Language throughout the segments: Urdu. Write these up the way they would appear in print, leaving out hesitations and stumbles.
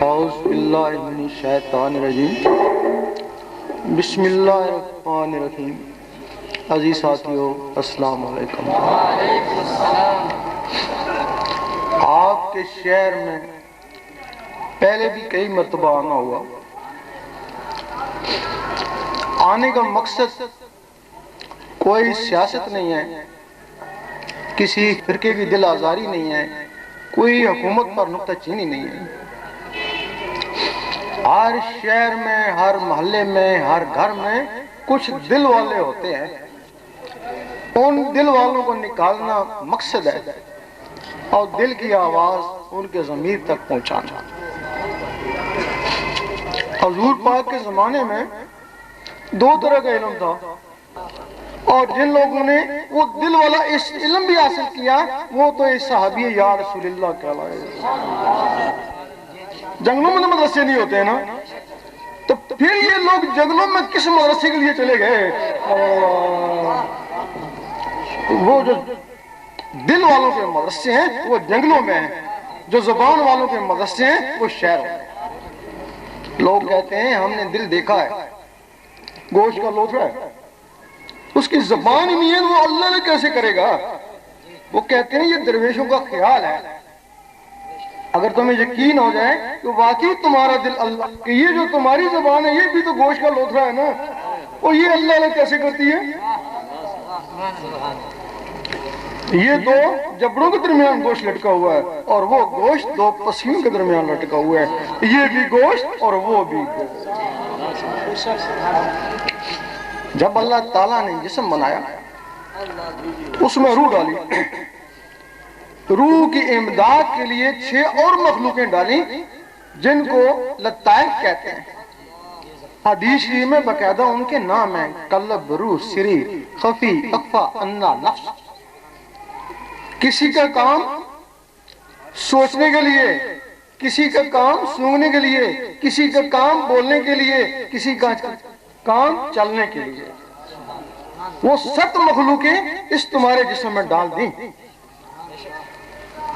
اعوذ باللہ من الشیطان الرجیم بسم اللہ الرحمن الرحیم۔ عزیز ساتھیو السلام علیکم۔ وعلیکم السلام۔ آپ کے شہر میں پہلے بھی کئی مرتبہ آنا ہوا۔ آنے کا مقصد کوئی سیاست نہیں ہے، کسی فرقے کی دل آزاری نہیں ہے، کوئی حکومت پر نکتہ چینی نہیں ہے۔ ہر شہر میں، ہر محلے میں، ہر گھر میں کچھ دل والے ہوتے ہیں۔ ان دل والوں کو نکالنا مقصد ہے اور دل کی آواز ان کے ضمیر تک پہنچانا۔ حضور پاک کے زمانے میں دو طرح کا علم تھا، اور جن لوگوں نے وہ دل والا اس علم بھی حاصل کیا وہ تو اس صحابی یا رسول اللہ کہلائے۔ جنگلوں میں تو مدرسے نہیں ہوتے ہیں نا، تو پھر یہ لوگ جنگلوں میں کس مدرسے کے لیے چلے گئے؟ وہ جو دل والوں کے مدرسے ہیں وہ جنگلوں میں ہیں، جو زبان والوں کے مدرسے ہیں وہ شہر میں۔ لوگ کہتے ہیں ہم نے دل دیکھا ہے، گوشت کا لوتھڑا ہے، اس کی زبان ہی نہیں ہے، وہ اللہ نے کیسے کرے گا؟ وہ کہتے ہیں یہ درویشوں کا خیال ہے۔ اگر تمہیں یقین ہو جائے کہ واقعی تمہارا دل اللہ کہ یہ جو تمہاری زبان ہے یہ بھی تو گوشت کا لوتھڑا ہے نا، اور یہ اللہ نے کیسے کرتی ہے؟ یہ دو جبڑوں کے درمیان گوشت لٹکا ہوا ہے، اور وہ گوشت دو پسیوں کے درمیان لٹکا ہوا ہے، یہ بھی گوشت اور وہ بھی گوشت۔ جب اللہ تعالیٰ نے جسم بنایا اس میں روح ڈالی، روح کی امداد کے لیے 6 اور مخلوقیں ڈالیں جن کو لطائف کہتے ہیں۔ حدیث شریف میں باقاعدہ ان کے نام ہیں: قلب، روح، سریر، خفی، اخفا، انا، نفس۔ کسی کا کام سوچنے کے لیے، کسی کا کام سونگنے کے لیے، کسی کا کام بولنے کے لیے، کسی کا کام چلنے کے لیے۔ وہ 7 مخلوقیں اس تمہارے جسم میں ڈال دیں۔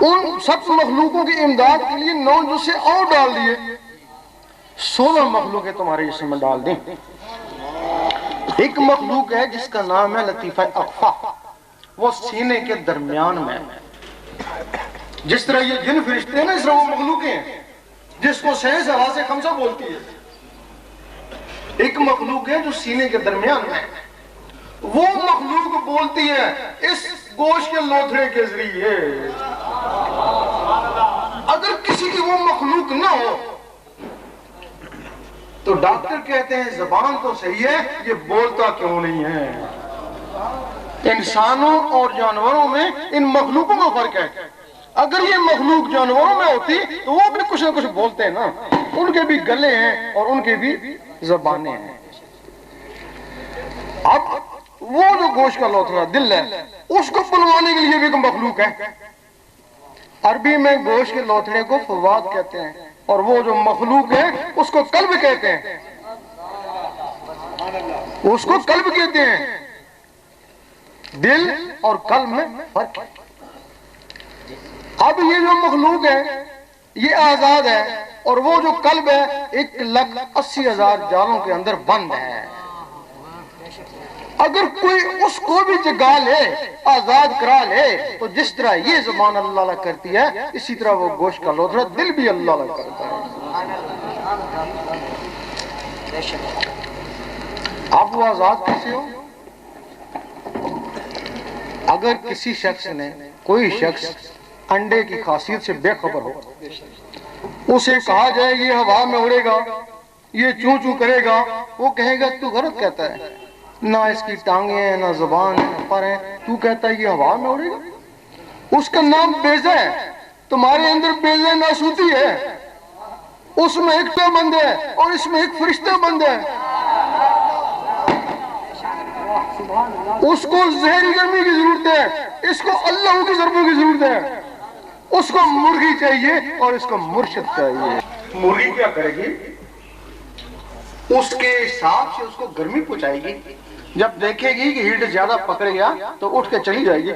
ان 7 مخلوقوں کی امداد کے لیے 9 جسے اور ڈال دیے، 16 مخلوقیں تمہارے جسم میں ڈال دیں۔ ایک مخلوق ہے جس کا نام ہے لطیفہ اخفا، وہ سینے کے درمیان میں۔ جس طرح یہ جن فرشتے ہیں نا، اس طرح وہ مخلوقیں ہیں جس کو سینس ہوا سے خمسہ بولتی ہے۔ ایک مخلوق ہے جو سینے کے درمیان میں، وہ مخلوق بولتی ہے اس گوشت کے لوتھڑے کے ذریعے۔ اگر کسی کی وہ مخلوق نہ ہو تو ڈاکٹر کہتے ہیں زبان تو صحیح ہے، یہ بولتا کیوں نہیں ہے؟ انسانوں اور جانوروں میں ان مخلوقوں کا فرق ہے۔ اگر یہ مخلوق جانوروں میں ہوتی تو وہ بھی کچھ نہ کچھ بولتے ہیں نا، ان کے بھی گلے ہیں اور ان کے بھی زبانیں ہیں۔ اب وہ جو گوشت کا لوتھڑا دل ہے اس کو بنوانے کے لیے بھی ایک مخلوق ہے۔ عربی میں گوشت کے لوتھڑے کو فواد کہتے ہیں، اور وہ جو مخلوق ہے اس کو قلب کہتے ہیں، اس کو قلب کہتے ہیں۔ دل اور قلب میں فرق ہے۔ اب یہ جو مخلوق ہے یہ آزاد ہے، اور وہ جو قلب ہے 1,80,000 جالوں کے اندر بند ہے۔ اگر کوئی اس کو بھی جگا لے، آزاد کرا لے، تو جس طرح یہ زبان اللہ اللہ کرتی ہے اسی طرح وہ گوشت کا لوتھڑا دل بھی اللہ اللہ کرتا ہے۔ اب وہ آزاد کیسے ہو؟ اگر کسی شخص نے، کوئی شخص انڈے کی خاصیت سے بے خبر ہو، اسے کہا جائے یہ ہوا میں اڑے گا، یہ چوں چوں کرے گا، وہ کہے گا تو غلط کہتا ہے، نہ اس کی ٹانگیں ہیں، نہ زبان ہے، نہ پر ہے، تو کہتا ہے یہ ہوا میں اڑے گا۔ اس کا نام بیضہ ہے، تمہارے اندر بیضہ ناسوتی ہے، اس میں ایک تو بند ہے اور اس میں ایک فرشتہ بند ہے۔ اس کو زہری گرمی کی ضرورت ہے، اس کو اللہ کی ضربوں کی ضرورت ہے۔ اس کو مرغی چاہیے اور اس کو مرشد چاہیے۔ مرغی کیا کرے گی؟ اس کے حساب سے اس کو گرمی پہنچائے گی، جب دیکھے گی کہ ہیٹ زیادہ پکڑ گیا تو اٹھ کے چلی جائے گی،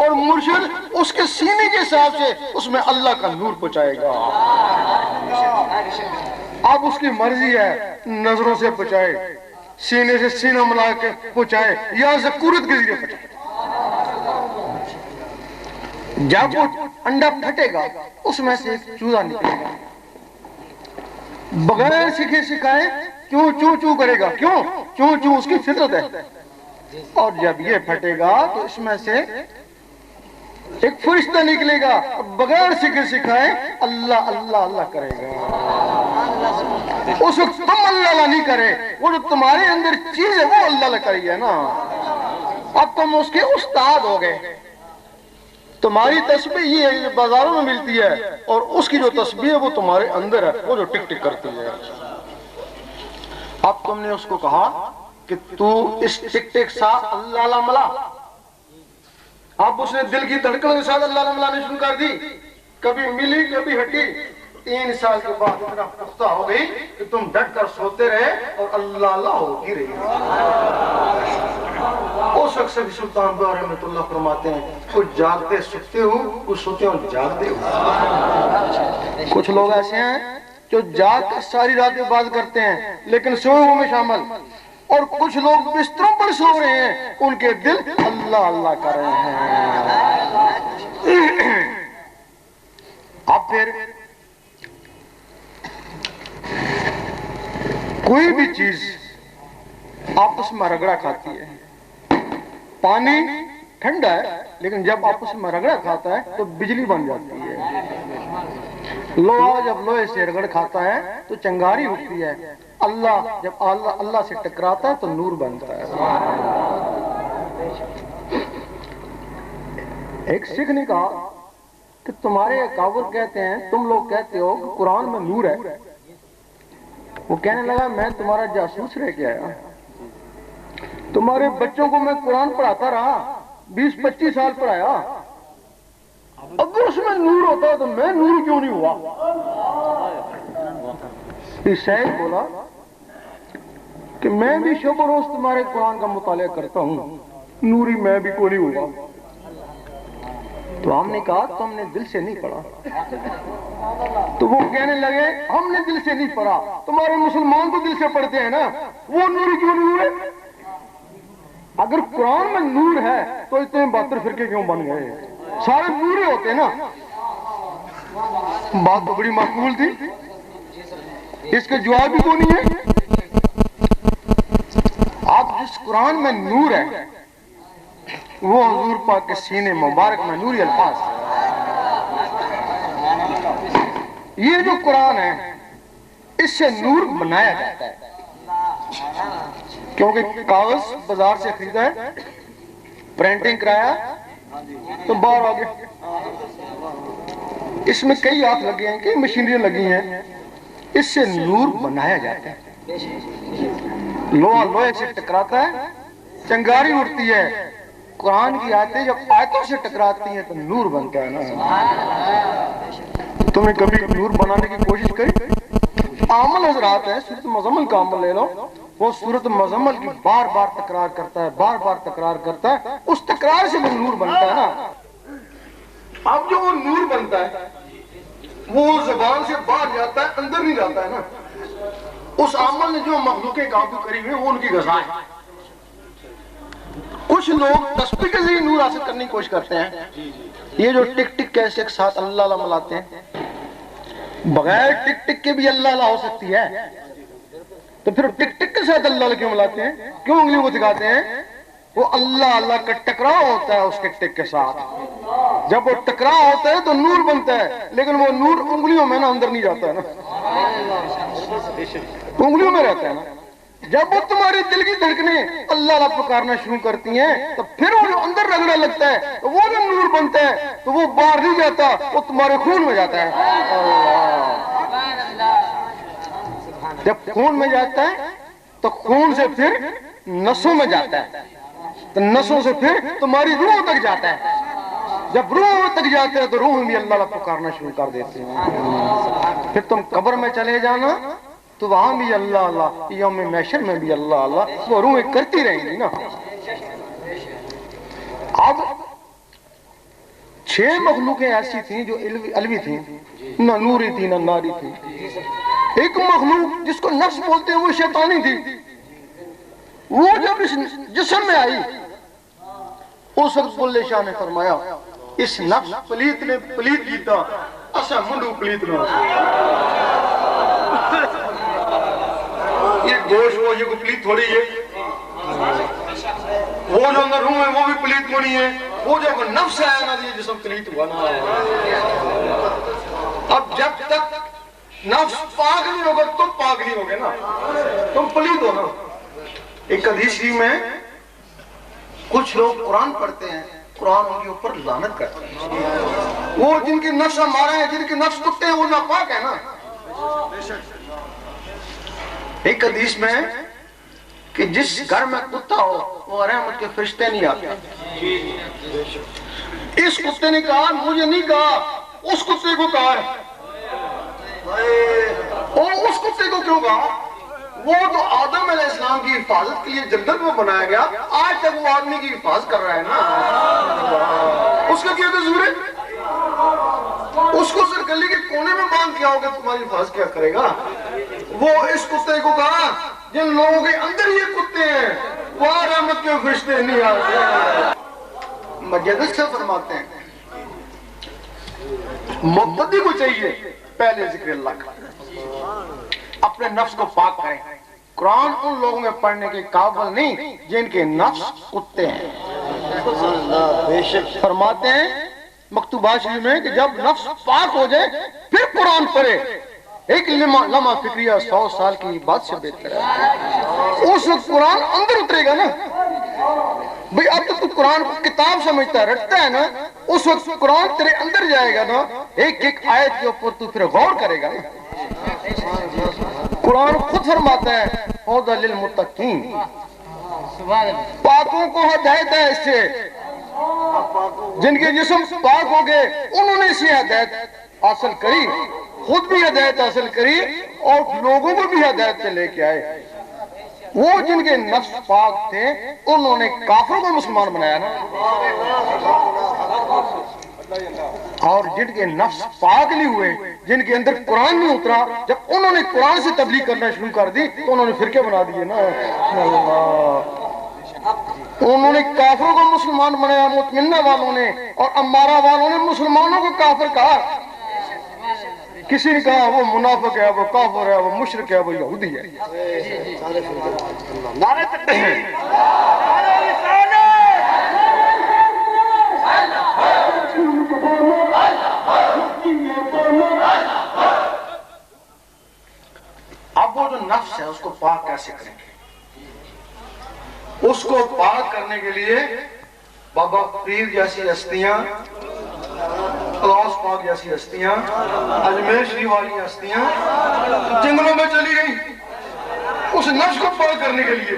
اور مرشد اس کے سینے کے حساب سے اس میں اللہ کا نور پہنچائے گا۔ اب اس کی مرضی ہے نظروں سے پہنچائے، سینے سے سینہ ملا کے پہنچائے، یا ذکورت کے ذریعے پہنچائے۔ جب وہ انڈا پھٹے گا اس میں سے ایک چوزا نکلے گا، بغیر سکھے سکھائے کیوں چوں چوں کرے گا، کیوں چوں چوں اس کی فطرت ہے، اور جب یہ پھٹے گا تو اس میں سے ایک فرشتہ نکلے گا، بغیر سکھے سکھائے اللہ اللہ اللہ کرے گا۔ اس وقت تم اللہ اللہ نہیں کرے، وہ جو تمہارے اندر چیز ہے وہ اللہ اللہ کری ہے نا۔ اب تم اس کے استاد ہو گئے، تمہاری تسبیح یہ ہے جو بازاروں میں ملتی ہے، اور اس کی جو تسبیح ہے وہ تمہارے اندر ہے، وہ جو ٹک ٹک کرتی ہے۔ اب تم نے اس کو کہا کہ تو اس ٹک ٹک ساتھ اللہ اللہ ملا، اب اس نے دل کی دھڑکن کے ساتھ اللہ اللہ ملانے شروع کر دی، کبھی ملی کبھی ہٹی، 3 سال کے بعد اتنا پختہ ہو گئی کہ تم ڈٹ کر سوتے رہے اور اللہ اللہ ہوتی رہی۔ اس وقت سے بھی سلطان باہر رحمت اللہ فرماتے ہیں کچھ جاگتے سکتے ہو، کچھ سوتے ہو جاگتے ہو۔ کچھ لوگ ایسے ہیں جو جاگ کر ساری رات عبادت کرتے ہیں لیکن سوئے ہوئے میں شامل، اور کچھ لوگ بستروں پر سو رہے ہیں ان کے دل اللہ اللہ کر رہے ہیں۔ اب پھر کوئی بھی چیز آپس میں رگڑا کھاتی ہے، پانی ٹھنڈا ہے لیکن جب آپس میں رگڑا کھاتا ہے تو بجلی بن جاتی ہے، لوہا جب لوہے سے رگڑ کھاتا ہے تو چنگاری اٹھتی ہے، اللہ جب اللہ سے ٹکراتا ہے تو نور بنتا ہے۔ ایک سکھ نے کہا کہ تمہارے اکابر کہتے ہیں، تم لوگ کہتے ہو کہ قرآن میں نور ہے۔ وہ کہنے لگا میں تمہارا جاسوس رہ کے آیا، تمہارے بچوں کو میں قرآن پڑھاتا رہا، 20-25 سال پڑھایا، اگر اس میں نور ہوتا تو میں نور کیوں نہیں ہوا؟ عیسائی بولا کہ میں بھی شب و روز تمہارے قرآن کا مطالعہ کرتا ہوں، نوری میں بھی کوئی نہیں ہوا۔ تو ہم نے کہا تم نے دل سے نہیں پڑھا، تو وہ کہنے لگے ہم نے دل سے نہیں پڑھا، تمہارے مسلمان تو دل سے پڑھتے ہیں نا، وہ نور کیوں نہیں ہوئے؟ اگر قرآن میں نور ہے تو اتنے 72 فرقے کیوں بن گئے؟ سارے نورے ہوتے ہیں نا۔ بات تو بڑی معقول تھی، اس کا جواب بھی تو نہیں ہے۔ آپ جس قرآن میں نور ہے وہ حضور پاک کے سینے مبارک میں نوری الفاظ، یہ جو قرآن ہے اس سے نور بنایا جاتا ہے، کیونکہ کاغذ بازار سے خریدا ہے، پرنٹنگ کرایا تو باہر آ گیا، اس میں کئی ہاتھ لگے ہیں، کئی مشینریاں لگی ہیں، اس سے نور بنایا جاتا ہے۔ لوہا لوہے سے ٹکراتا ہے، چنگاری اٹھتی ہے، قرآن کی آیتیں جب آیتوں سے ٹکراتی ہیں تو نور بنتا ہے نا۔ تم نے کبھی نور بنانے کی کوشش کری؟ عامل حضرات ہے، سورۃ مزمل کا عمل لے لو، وہ سورۃ مزمل کی بار بار تکرار کرتا ہے، بار بار تکرار کرتا ہے، اس تکرار سے وہ نور بنتا ہے نا۔ اب جو وہ نور بنتا ہے وہ زبان سے باہر جاتا ہے، اندر نہیں جاتا ہے نا۔ اس عمل نے جو مخلوقیں قابو کری ہوئی وہ ان کی غذا ہے۔ کچھ لوگ تسبیح کے ذریعے نور حاصل کرنے کی کوشش کرتے ہیں، یہ جو ٹک ٹک کیسے ایک ساتھ اللہ اللہ ملاتے ہیں، بغیر ٹک ٹک کے بھی اللہ اللہ ہو سکتی ہے، تو پھر ٹک ٹک کے ساتھ اللہ اللہ کیوں ملاتے ہیں، کیوں انگلیوں کو دکھاتے ہیں؟ وہ اللہ اللہ کا ٹکراؤ ہوتا ہے اس ٹک ٹک کے ساتھ، جب وہ ٹکراؤ ہوتا ہے تو نور بنتا ہے، لیکن وہ نور انگلیوں میں نا اندر نہیں جاتا ہے نا، انگلیوں میں رہتا ہے نا۔ جب وہ تمہارے دل کی دھڑکنیں اللہ اللہ پکارنا شروع کرتی ہیں تو پھر وہ جو اندر رگڑا لگتا ہے تو وہ جو نور بنتا ہے تو وہ باہر نہیں جاتا، وہ تمہارے خون میں جاتا ہے۔ جب خون میں جاتا ہے تو خون سے پھر نسوں میں جاتا ہے، تو نسوں سے پھر تمہاری روح تک جاتا ہے، جب روح تک جاتا ہے تو روح بھی اللہ اللہ پکارنا شروع کر دیتے ہیں۔ پھر تم قبر میں چلے جانا تو وہاں بھی اللہ اللہ، یوم محشر میں بھی اللہ اللہ، وہ روحیں کرتی رہیں گی نا۔ اب 6 مخلوقیں ایسی تھیں جو علوی تھیں، نہ نوری تھی نہ ناری تھی۔ ایک مخلوق جس کو نفس بولتے ہیں وہ شیطانی تھی، وہ جب اس جسم میں آئی اس وقت بلے شاہ نے فرمایا اس نفس پلیت نے پلیت کیتا اسا منڈو پلیت نہ یہ گوشت وہ یہ کو پلیت تھوڑی ہے، وہ جو اندر روح ہے وہ بھی پلیت نہیں ہے، وہ جو نفس ہے نا یہ جسم پلیت ہوا نا۔ اب جب تک نفس پاک نہیں ہوگا تم پاک نہیں ہوگے نا، تم پلیت ہو نا۔ ایک حدیث شریف میں کچھ لوگ قرآن پڑھتے ہیں، قرآن ان کے اوپر لعنت کرتے ہیں، وہ جن کے نفس ہمارے ہیں، جن کے نفس کتے ہیں وہ ناپاک ہے نا۔ ایک حدیث میں کہ جس گھر میں کتا ہو وہ رحمت کے فرشتے نہیں آتے۔ اس کتے نے کہا مجھے نہیں کہا، اس کتے کو کہا ہے۔ اور اس کتے کو کیوں کہا؟ وہ تو آدم علیہ السلام کی حفاظت کے لیے جنت میں بنایا گیا، آج تک وہ آدمی کی حفاظت کر رہا ہے نا۔ اس کا کیا قصور ہے؟ اس کو صرف گلی کے کونے میں باندھ کیا ہوگا تمہاری حفاظت کیا کرے گا؟ وہ اس کتے کو کہا جن لوگوں کے اندر یہ کتے ہیں وہ رحمت کے فرشتے نہیں آتے۔ مجدد سے فرماتے ہیں مبتدی کو چاہیے پہلے ذکر اللہ کا، اپنے نفس کو پاک کریں۔ قرآن ان لوگوں میں پڑھنے کے قابل نہیں جن کے نفس کتے ہیں۔ فرماتے ہیں مکتوبات شریف میں کہ جب نفس پاک ہو جائے پھر قرآن پڑھے، ایک لمحہ فکریہ 100 سال کی بات سے بہتر ہے۔ اس وقت قرآن اندر اترے گا نا بھئی، اب تو قرآن کو کتاب سمجھتا ہے، رٹتا ہے نا، اس وقت قرآن تیرے اندر جائے گا نا، ایک ایک آیت کے اوپر تو پھر غور کرے گا نا۔ قرآن خود فرماتا ہے ہدی للمتقین، پاکوں کو ہدایت ہے اس سے، جن کے جسم پاک ہو گئے انہوں نے اسی ہدایت حاصل کری، خود بھی ہدایت حاصل کری اور لوگوں کو بھی ہدایت پہ لے کے آئے۔ وہ جن کے نفس پاک تھے انہوں نے کافروں کو مسلمان بنایا نا، اور جن کے نفس پاک نہیں ہوئے، جن کے اندر قرآن نہیں اترا، جب انہوں نے قرآن سے تبلیغ کرنا شروع کر دی تو انہوں نے فرقے بنا دیے نا۔ انہوں نے کافروں کو مسلمان بنایا، مطمئنہ والوں نے اور امارہ والوں نے مسلمانوں کو کافر کہا۔ کسی نے کہا وہ منافق ہے، وہ کافر ہے، وہ مشرک ہے، وہ یہودی ہے۔ نعرہ تکبیر، اب وہ جو نفس ہے اس کو پاک کیسے کریں گے؟ اس کو پاک کرنے کے لیے بابا فرید جیسی ہستیاں، غوث پاک جیسی ہستیاں، اجمیر شریف والی ہستیاں جنگلوں میں چلی گئی اس نفس کو پاک کرنے کے لیے۔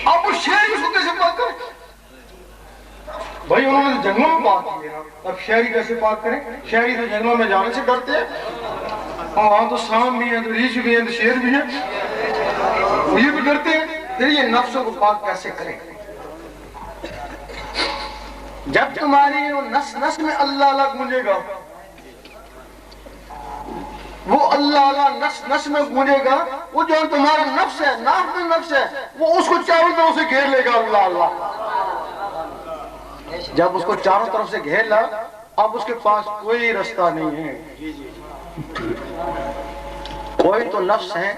اب وہ شہری اس کو کیسے پاک کریں؟ بھائی انہوں نے جنگلوں میں پاک کیے نا، اب شہری کیسے پاک کریں؟ شہری تو جنگلوں میں جانے سے ڈرتے ہیں، اور وہاں تو سام بھی ہیں، تو ریچھ بھی ہیں، تو شیر بھی ہیں، یہ بھی ڈرتے ہیں۔ پھر یہ نفسوں کو پاک کیسے کریں؟ جب تمہاری وہ نس میں اللہ اللہ گونجے گا، وہ اللہ اللہ نس میں گونجے گا، وہ جو تمہارا نفس ہے، نفس ہے، وہ اس کو چاروں طرف سے گھیر لے گا اللہ اللہ۔ جب اس کو چاروں طرف سے گھیر لا، اب اس کے پاس کوئی رستہ نہیں ہے۔ کوئی تو نفس ہے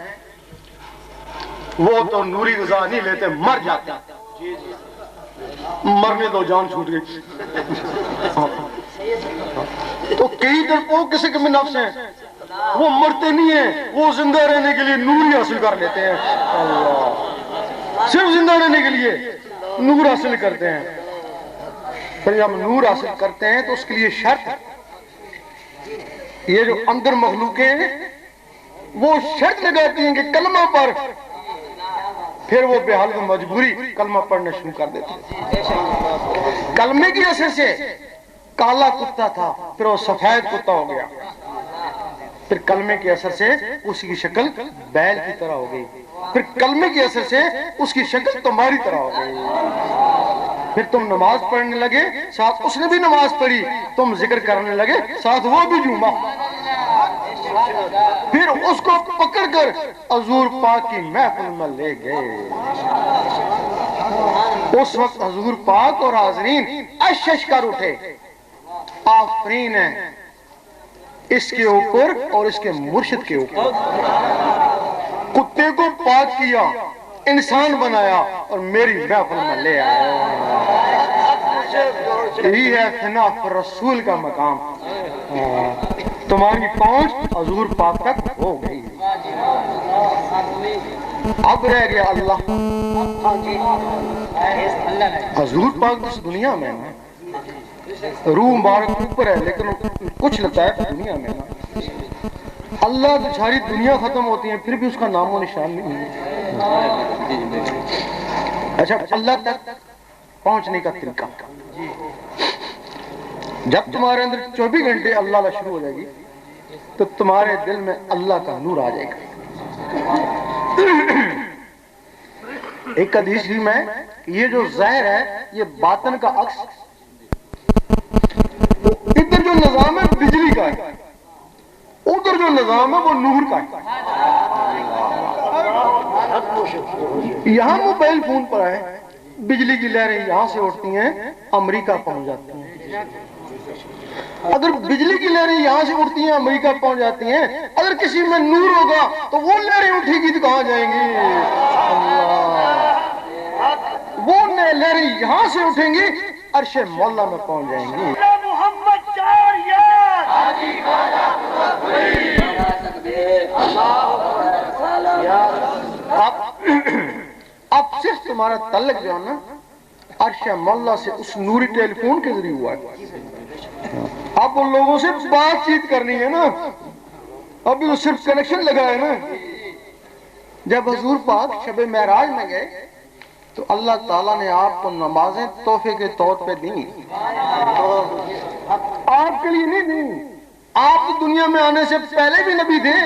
وہ تو نوری غذا نہیں لیتے، مر جاتے، مرنے دو جان چھوٹ گئی۔ تو کئی ڈرپوک قسم کے نفس ہیں وہ مرتے نہیں ہیں، وہ زندہ رہنے کے لیے نور ہی حاصل کر لیتے ہیں، اللہ، صرف زندہ رہنے کے لیے نور حاصل کرتے ہیں۔ پھر جب نور حاصل کرتے ہیں تو اس کے لیے شرط، یہ جو اندر مخلوقیں ہیں وہ شرط لگاتی ہیں کہ کلمہ پر، پھر وہ بے حال مجبوری کلمہ پڑھنا شروع کر دیتے ہیں۔ کلمے کی اثر سے کالا کتا تھا پھر وہ سفید کتا ہو گیا، پھر کلمے کے اثر سے اس کی شکل بیل کی طرح ہو گئی، پھر کلمے کے اثر سے اس کی شکل تمہاری طرح ہو گئی، پھر تم نماز پڑھنے لگے ساتھ اس نے بھی نماز پڑھی، تم ذکر کرنے لگے ساتھ وہ بھی جھوما، پھر اس کو پکڑ کر حضور پاک کی محفل میں لے گئے۔ اس وقت حضور پاک اور حاضرین اشش کر اٹھے، آفرین ہے اس کے اوپر اور اس کے مرشد کے اوپر، کتے کو پاک کیا، انسان بنایا اور میری محفل میں لے آیا۔ یہی ہے فنا پر رسول کا مقام، تمہاری پہنچ حضور پاک تک ہو گئی، اب رہ گیا اللہ۔ حضور پاک اس دنیا میں نا روح مبارک اوپر ہے لیکن کچھ لطائف دنیا میں نا، اللہ تو ساری دنیا ختم ہوتی ہے پھر بھی اس کا نام و نشان نہیں ہے۔ اچھا اللہ تک پہنچنے کا طریقہ، جب تمہارے اندر 24 گھنٹے اللہ اللہ شروع ہو جائے گی تو تمہارے دل میں اللہ کا نور آ جائے گا۔ ایک حدیث بھی میں یہ جو ظاہر ہے یہ باطن کا عکس، ادھر جو نظام ہے بجلی کا ہے، ادھر جو نظام ہے وہ نور کا ہے۔ یہاں موبائل فون پر ہے، بجلی کی لہریں یہاں سے اٹھتی ہیں امریکہ پہنچ جاتی ہیں، اگر بجلی کی لہریں یہاں سے اٹھتی ہیں امریکہ پہنچ جاتی ہیں، اگر کسی میں نور ہوگا تو وہ لہریں اٹھے گی تو کہاں جائیں گی؟ وہ لہریں یہاں سے اٹھیں گی عرش مولا میں پہنچ جائیں گی۔ اب صرف تمہارا تعلق جو ہے نا عرش مولا سے اس نوری ٹیلی فون کے ذریعے ہوا ہے، اب ان لوگوں سے بات چیت کرنی ہے نا، ابھی تو صرف کنیکشن لگا ہے نا۔ جب حضور پاک شب معراج میں گئے تو اللہ تعالیٰ نے آپ کو نمازیں تحفے کے طور پہ دیں، آپ کے لیے نہیں دیں، آپ دنیا میں آنے سے پہلے بھی نبی تھے،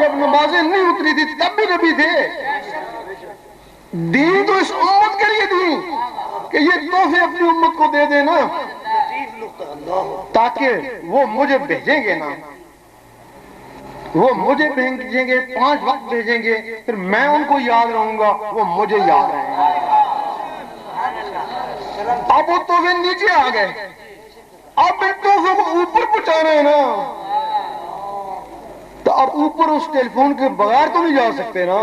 جب نمازیں نہیں اتری تھی تب بھی نبی تھے، دین تو اس امت کے لیے دی کہ یہ تحفے اپنی امت کو دے دینا تاکہ وہ مجھے بھیجیں گے نا، وہ مجھے بھیجیں گے، 5 وقت بھیجیں گے، پھر میں ان کو یاد رہوں گا، وہ مجھے یاد رہیں گے۔ اب وہ تحفے نیچے آ گئے، اب ان تحفوں کو اوپر پہنچانا ہے نا، تو اب اوپر اس ٹیلی فون کے بغیر تو نہیں جا سکتے نا۔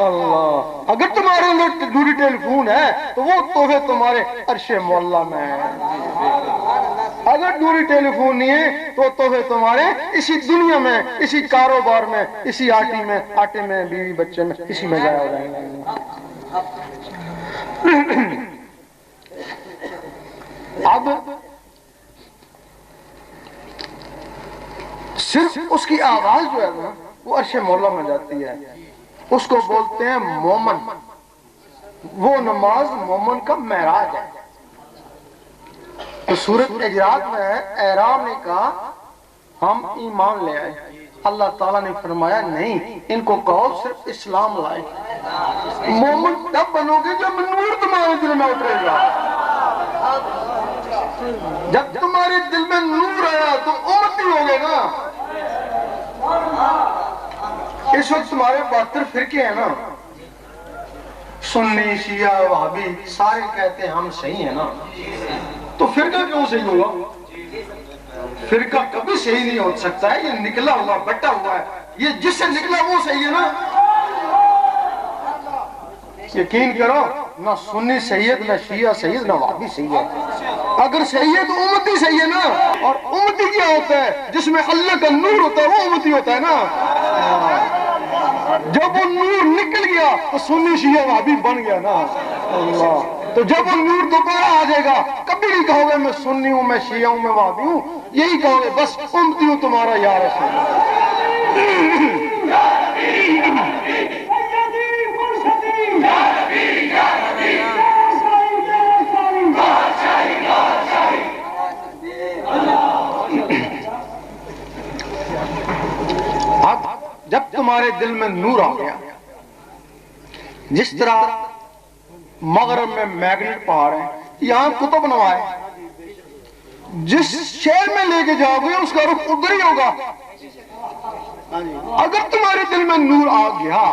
اللہ اگر تمہارے اندر نوری ٹیلی فون ہے تو وہ تحفے تمہارے عرش مولا میں ہے، اگر نوری ٹیلی فون نہیں ہے تو تحفے تمہارے اسی دنیا میں، اسی کاروبار میں، اسی آٹے میں بیوی بچے میں، اسی میں ضائع ہو جائیں گے۔ اب صرف اس کی آواز جو ہے نا وہ عرش مولا میں جاتی ہے، اس کو بولتے ہیں مومن، وہ نماز مومن کا معراج ہے۔ تو سورۃ اجرات میں احرام نے کہا ہم ایمان لے آئے، اللہ تعالیٰ نے فرمایا نہیں، ان کو کہو صرف اسلام لائے۔ مومن تب بنو گے جب نور تمہارے دل میں اترے گا، جب تمہارے دل میں نور آیا تو امتی ہو گئے نا۔ اس وقت تمہارے 72 فرقے ہیں نا، سنی شیعہ وہابی سارے کہتے ہیں ہم صحیح ہیں نا، تو فرقہ کیوں صحیح ہوگا؟ فرقہ کبھی صحیح نہیں ہو سکتا ہے، یہ نکلا ہوا بٹا ہوا ہے، یہ جس سے نکلا وہ صحیح ہے نا۔ یقین کرو نہ سنی سید نہ شیعہ سید نہ وہابی صحیح ہے، اگر صحیح ہے تو امتی صحیح ہے نا۔ اور امتی کیا ہوتا ہے؟ جس میں اللہ کا نور ہوتا ہے وہ امتی ہوتا ہے نا۔ جب وہ نور نکل گیا تو سنی شیعہ وہابی بن گیا نا۔ اللہ تو جب وہ نور دوبارہ آ جائے گا کبھی نہیں کہو گے میں سنی ہوں، میں شیعہ ہوں، میں وہابی ہوں، یہی کہو گے بس امتی ہوں تمہارا یا رسول اللہ۔ تمہارے دل میں نور آ گیا، جس طرح مغرب میں میگنیٹ پہاڑ ہے، یہاں قطب نما ہے، جس شہر میں لے کے جاؤ گے اس کا رخ ادھر ہی ہوگا۔ اگر تمہارے دل میں نور آ گیا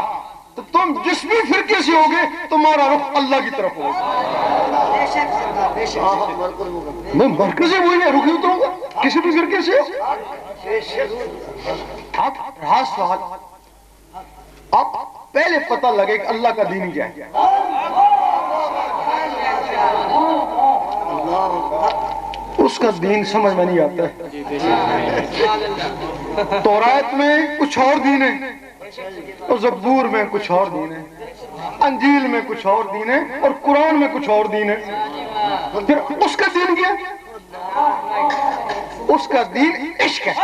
تو تم جس بھی فرقے سے ہوگے تمہارا رخ اللہ کی طرف ہوگا۔ میں مرکز سے وہی ہے، رخ ہی اتروں گا کسی بھی فرقے سے۔ اب رہا سوال، اب پہلے پتہ لگے کہ اللہ کا دین کیا ہے۔ اس کا دین سمجھ میں نہیں آتا ہے۔ تورات میں کچھ اور دین ہے، اور زبور میں کچھ اور دین ہے، انجیل میں کچھ اور دین ہے، اور قرآن میں کچھ اور دین ہے۔ پھر اس کا دین کیا؟ اس کا دین عشق ہے۔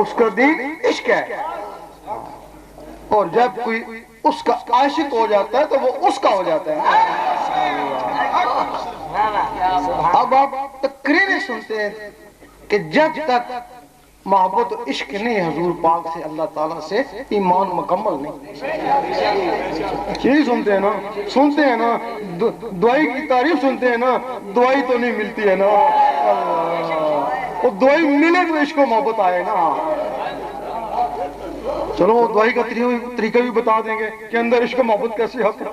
اس کا دین عشق ہے، اور جب کوئی اس کا عاشق ہو جاتا ہے تو وہ اس کا ہو جاتا ہے۔ اب آپ تقریریں سنتے ہیں کہ جب تک محبت و عشق نہیں حضور پاک سے، اللہ تعالیٰ سے، ایمان مکمل نہیں۔ یہی سنتے ہیں نا، سنتے ہیں نا، دعائی کی تعریف سنتے ہیں نا، دعائی تو نہیں ملتی ہے نا، وہ دعائی ملے تو عشق و محبت آئے نا۔ چلو وہ دعائی کا طریقہ بھی بتا دیں گے کہ اندر عشق و محبت کیسے آتا ہے۔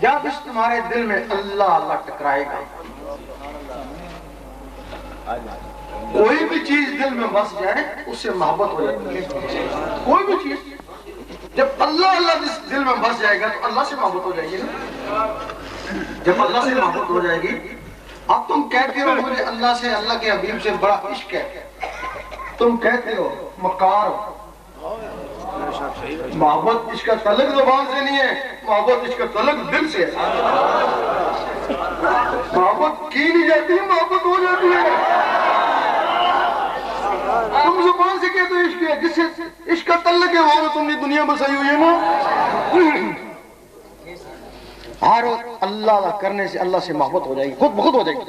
جب اس تمہارے دل میں اللہ اللہ ٹکرائے گا، کوئی بھی چیز دل میں بس جائے اس سے محبت ہو جاتی ہے۔ کوئی بھی چیز جب اللہ اللہ دل میں بس جائے گا تو اللہ سے محبت ہو جائے گی نا۔ جب اللہ سے محبت ہو جائے گی، اب تم کہتے ہو مجھے اللہ سے، اللہ کے حبیب سے بڑا عشق ہے، تم کہتے ہو مکار ہو۔ محبت اس کا تعلق زبان سے نہیں ہے، محبت اس کا تعلق دل سے ہے۔ محبت کی نہیں جاتی، محبت ہو جاتی ہے۔ تم زبان سے کہتے ہو عشق ہے، جس سے عشق کا تعلق ہے وہاں تم نے دنیا بسائی ہوئی ہے نا۔ ہر وقت اللہ کرنے سے اللہ سے محبت ہو جائے گی، خود بخود ہو جائے گی۔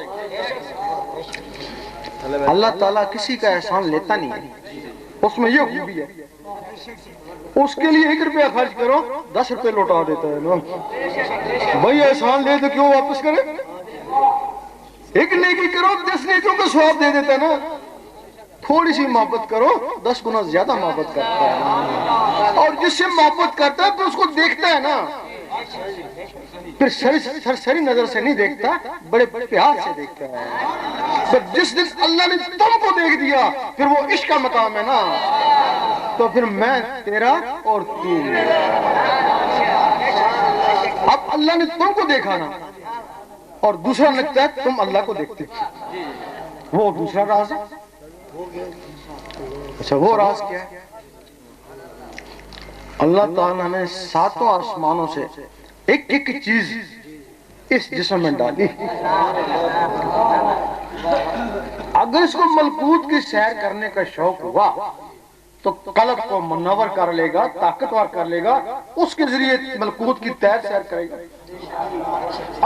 اللہ تعالیٰ کسی کا احسان لیتا نہیں ہے، اس میں یہ خوبی ہے، اس کے لیے 1 روپیہ خرچ کرو 10 روپے لوٹا دیتا ہے نا۔ بھائی احسان لے تو کیوں واپس کرے؟ ایک نیکی کرو 10 نیکیوں کا ثواب دے دیتا ہے نا۔ تھوڑی سی محبت کرو 10 گنا زیادہ محبت کرتا ہے، اور جس سے محبت کرتا ہے پھر اس کو دیکھتا ہے نا، پھر سرسری نظر سے نہیں دیکھتا، بڑے پیار سے دیکھتا ہے۔ پھر جس دن اللہ نے تم کو دیکھ دیا پھر وہ عشق کا مقام ہے نا، تو پھر میں تیرا اور تو۔ اب اللہ نے تم کو دیکھا نا، اور دوسرا نقطہ ہے تم اللہ کو دیکھتے، وہ دوسرا راز ہے۔ اچھا وہ راز کیا ہے؟ اللہ تعالیٰ نے 7 آسمانوں سے ایک ایک چیز اس جسم میں ڈالی۔ اگر اس کو ملکوت کی سیر کرنے کا شوق ہوا تو قلب کو منور کر لے گا، طاقتور کر لے گا، اس کے ذریعے ملکوت کی سیر کرے گا۔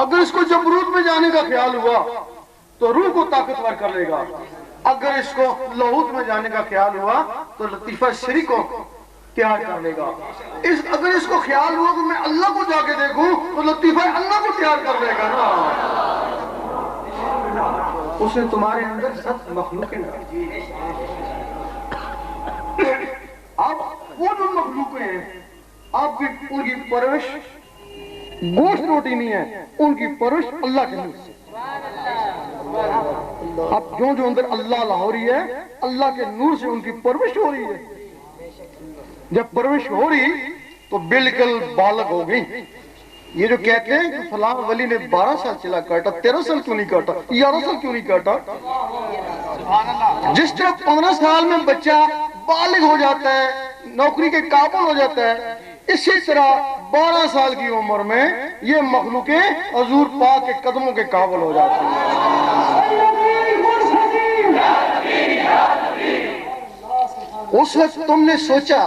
اگر اس کو جبروت میں جانے کا خیال ہوا تو روح کو طاقتور کر لے گا۔ اگر اس کو لاہوت میں جانے کا خیال ہوا تو لطیفہ شری کو تیار کر لے گا۔ اگر اس کو خیال ہوا کہ میں اللہ کو جا کے دیکھوں تو لطیفہ اللہ کو تیار کر لے گا نا۔ اس نے تمہارے اندر 7 مخلوقیں ڈالی۔ اب وہ جو مخلوقیں ہیں آپ کی ان کی پرورش گوشت روٹی نہیں ہے، ان کی پرورش اللہ کے نور سے۔ اب جو اندر اللہ ہو رہی ہے، اللہ کے نور سے ان کی پرورش ہو رہی ہے۔ جب پرورش ہو رہی تو بالکل بالغ ہو گئی۔ یہ جو کہتے ہیں کہ فلاں ولی نے 12 سال چلا کاٹا، 13 سال کیوں نہیں کاٹا، 11 سال کیوں نہیں کاٹا؟ جس طرح 15 سال میں بچہ بالغ ہو جاتا ہے، نوکری کے قابل ہو جاتا ہے، اسی طرح 12 سال کی عمر میں یہ مخلوقیں حضور پاک کے قدموں کے قابل ہو جاتی ہیں۔ اس وقت تم نے سوچا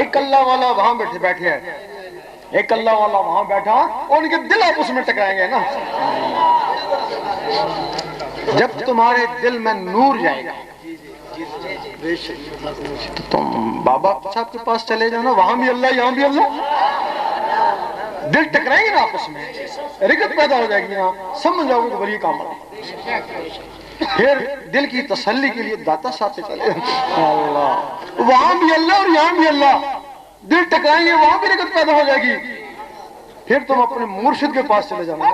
ایک اللہ والا وہاں بیٹھے ہے، ایک اللہ والا وہاں بیٹھا، اور ان کے دل آپس میں ٹکرائیں گے نا. جب تمہارے دل میں نور جائے گا تو تم بابا صاحب کے پاس چلے جاؤ نا، وہاں بھی اللہ یہاں بھی اللہ، دل ٹکرائیں گے نا آپس میں، رکت پیدا ہو جائے گی نا، سمجھ جاؤ گے کہ بڑی کام ہے. پھر دل کی تسلی کے لیے داتا صاحب سے چلے اللہ، وہاں بھی اللہ اور یہاں بھی اللہ، دل ٹکرائیں گے وہاں بھی رکت پیدا ہو جائے گی. پھر تم اپنے مرشد کے پاس چلے جانا.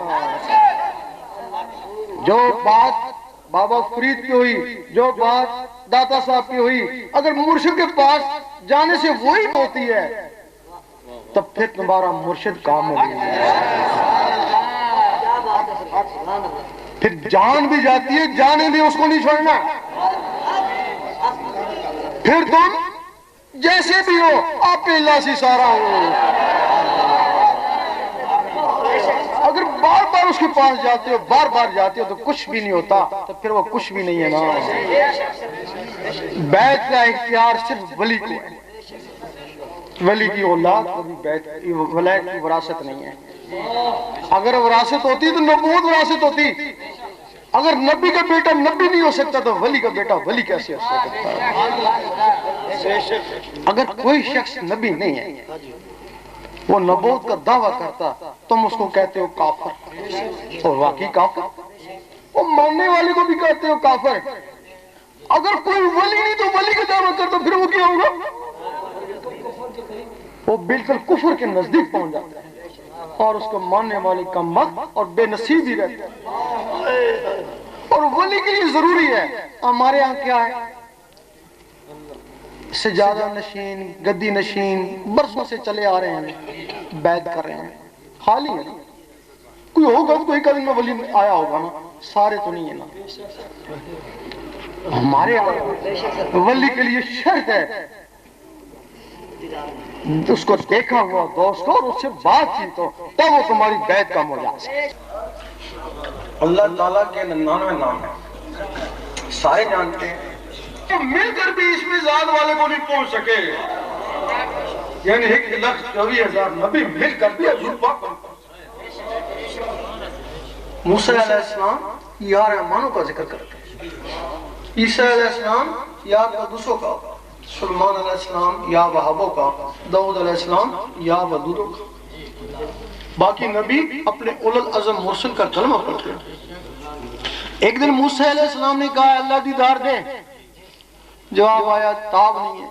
جو بات بابا فرید کی ہوئی، جو بات داتا صاحب کی ہوئی، اگر مرشد کے پاس جانے سے وہی ہوتی ہے تب پھر تمہارا مرشد کام ہوگی. پھر جان بھی جاتی ہے، جانے بھی اس کو نہیں چھوڑنا. پھر تم جیسے بھی ہو آپ پہ اللہ سے سارا ہو. اگر بار بار اس کے پاس جاتے ہو، بار بار جاتے ہو تو کچھ بھی نہیں ہوتا، تو پھر وہ کچھ بھی نہیں ہے نا. بیعت کا اختیار صرف ولی کو ہے. ولی کی اولاد کو بھی ولایت کی وراثت نہیں ہے. اگر وراثت ہوتی تو نبوت وراثت ہوتی. اگر نبی کا بیٹا نبی نہیں ہو سکتا تو ولی کا بیٹا ولی کیسے ہو سکتا ہے؟ اگر کوئی شخص نبی نہیں ہے، وہ نبوت کا دعویٰ کرتا، تم اس کو کہتے ہو کافر، اور واقعی کافر. وہ ماننے والے کو بھی کہتے ہو کافر. اگر کوئی ولی نہیں تو ولی کا دعویٰ کرتا، پھر وہ کیا ہوگا؟ وہ بالکل کفر کے نزدیک پہنچ جاتا ہے، اور اس کو ماننے والے کا مت اور بے نصیب ہی رہتا ہے. اور ولی کے لیے ضروری ہے، ہمارے ہاں کیا ہے، سجادہ نشین، گدی نشین برسوں سے چلے آ رہے ہیں، بیعت کر رہے ہیں، خالی ہے. کوئی ہوگا تو کوئی کل میں ولی آیا ہوگا نا، سارے تو نہیں ہے نا. ہمارے ولی کے لیے شرط ہے اس کو دیکھا ہوا دوست اور اس سے بات چیت ہو، تب وہ تمہاری بیعت کا مجاز ہے. اللہ تعالیٰ کے 99 نام ہیں، سارے جانتے ہیں. مل کر بھی اس میں ذات والے کو نہیں پہنچ سکے، یعنی 1,24,000 نبی مل کر بھی حضور پاک کو. موسیٰ علیہ السلام یا رحمانوں کا ذکر کرتے ہیں، عیسیٰ علیہ السلام یا قدوسوں کا، سلیمان علیہ السلام یا وہابوں کا، داؤد علیہ السلام یا ودودوں کا. باقی نبی اپنے اولو العزم مرسل کا کلمہ پڑھتے ہیں. ایک دن موسیٰ علیہ السلام نے کہا اللہ دیدار دے. جواب آیا تاب نہیں ہے.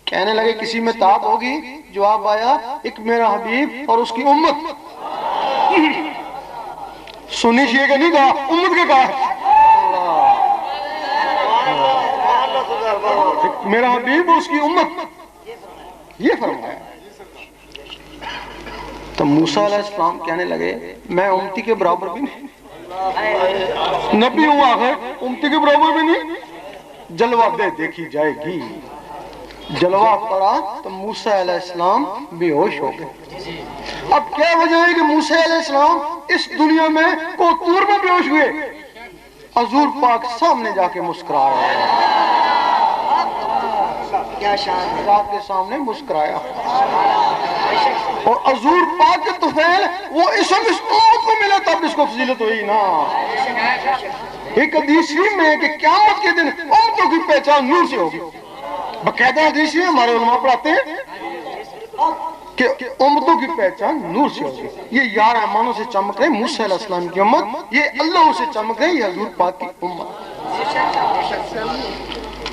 کہنے لگے کسی میں تاب ہوگی؟ جواب آیا ایک میرا حبیب اور اس کی امت. سنی شیعہ کا نہیں کہا، امت کا کہا. میرا حبیب اور اس کی امت، یہ فرمایا. تو موسیٰ علیہ السلام کہنے لگے میں امتی کے برابر بھی نہیں، نبی ہوا ہے امتی کے برابر بھی نہیں. جلوہ دے دیکھی جائے گی. جلوہ پڑا تو موسیٰ علیہ السلام بے ہوش ہو گئے. اب کیا وجہ ہے کہ موسیٰ علیہ السلام اس دنیا میں کوتور میں بے ہوش ہوئے؟ حضور پاک سامنے جا کے مسکرا رہے ہیں، آپ کے سامنے مسکرایا. اور حضور پاک کے طفیل وہ اسم اس امت کو ملا تب اس کو فضیلت ہوئی نا. ایک حدیث میں ہے کہ قیامت کے دن امتوں کی پہچان نور سے ہوگی. باقاعدہ حدیث ہے، ہمارے علماء پڑھاتے ہیں کہ امتوں کی پہچان نور سے ہوگی. یہ 11 امانوں سے چمک رہے موسیٰ علیہ السلام کی امت، یہ اللہ سے چمک رہے یہ حضور پاک کی امت.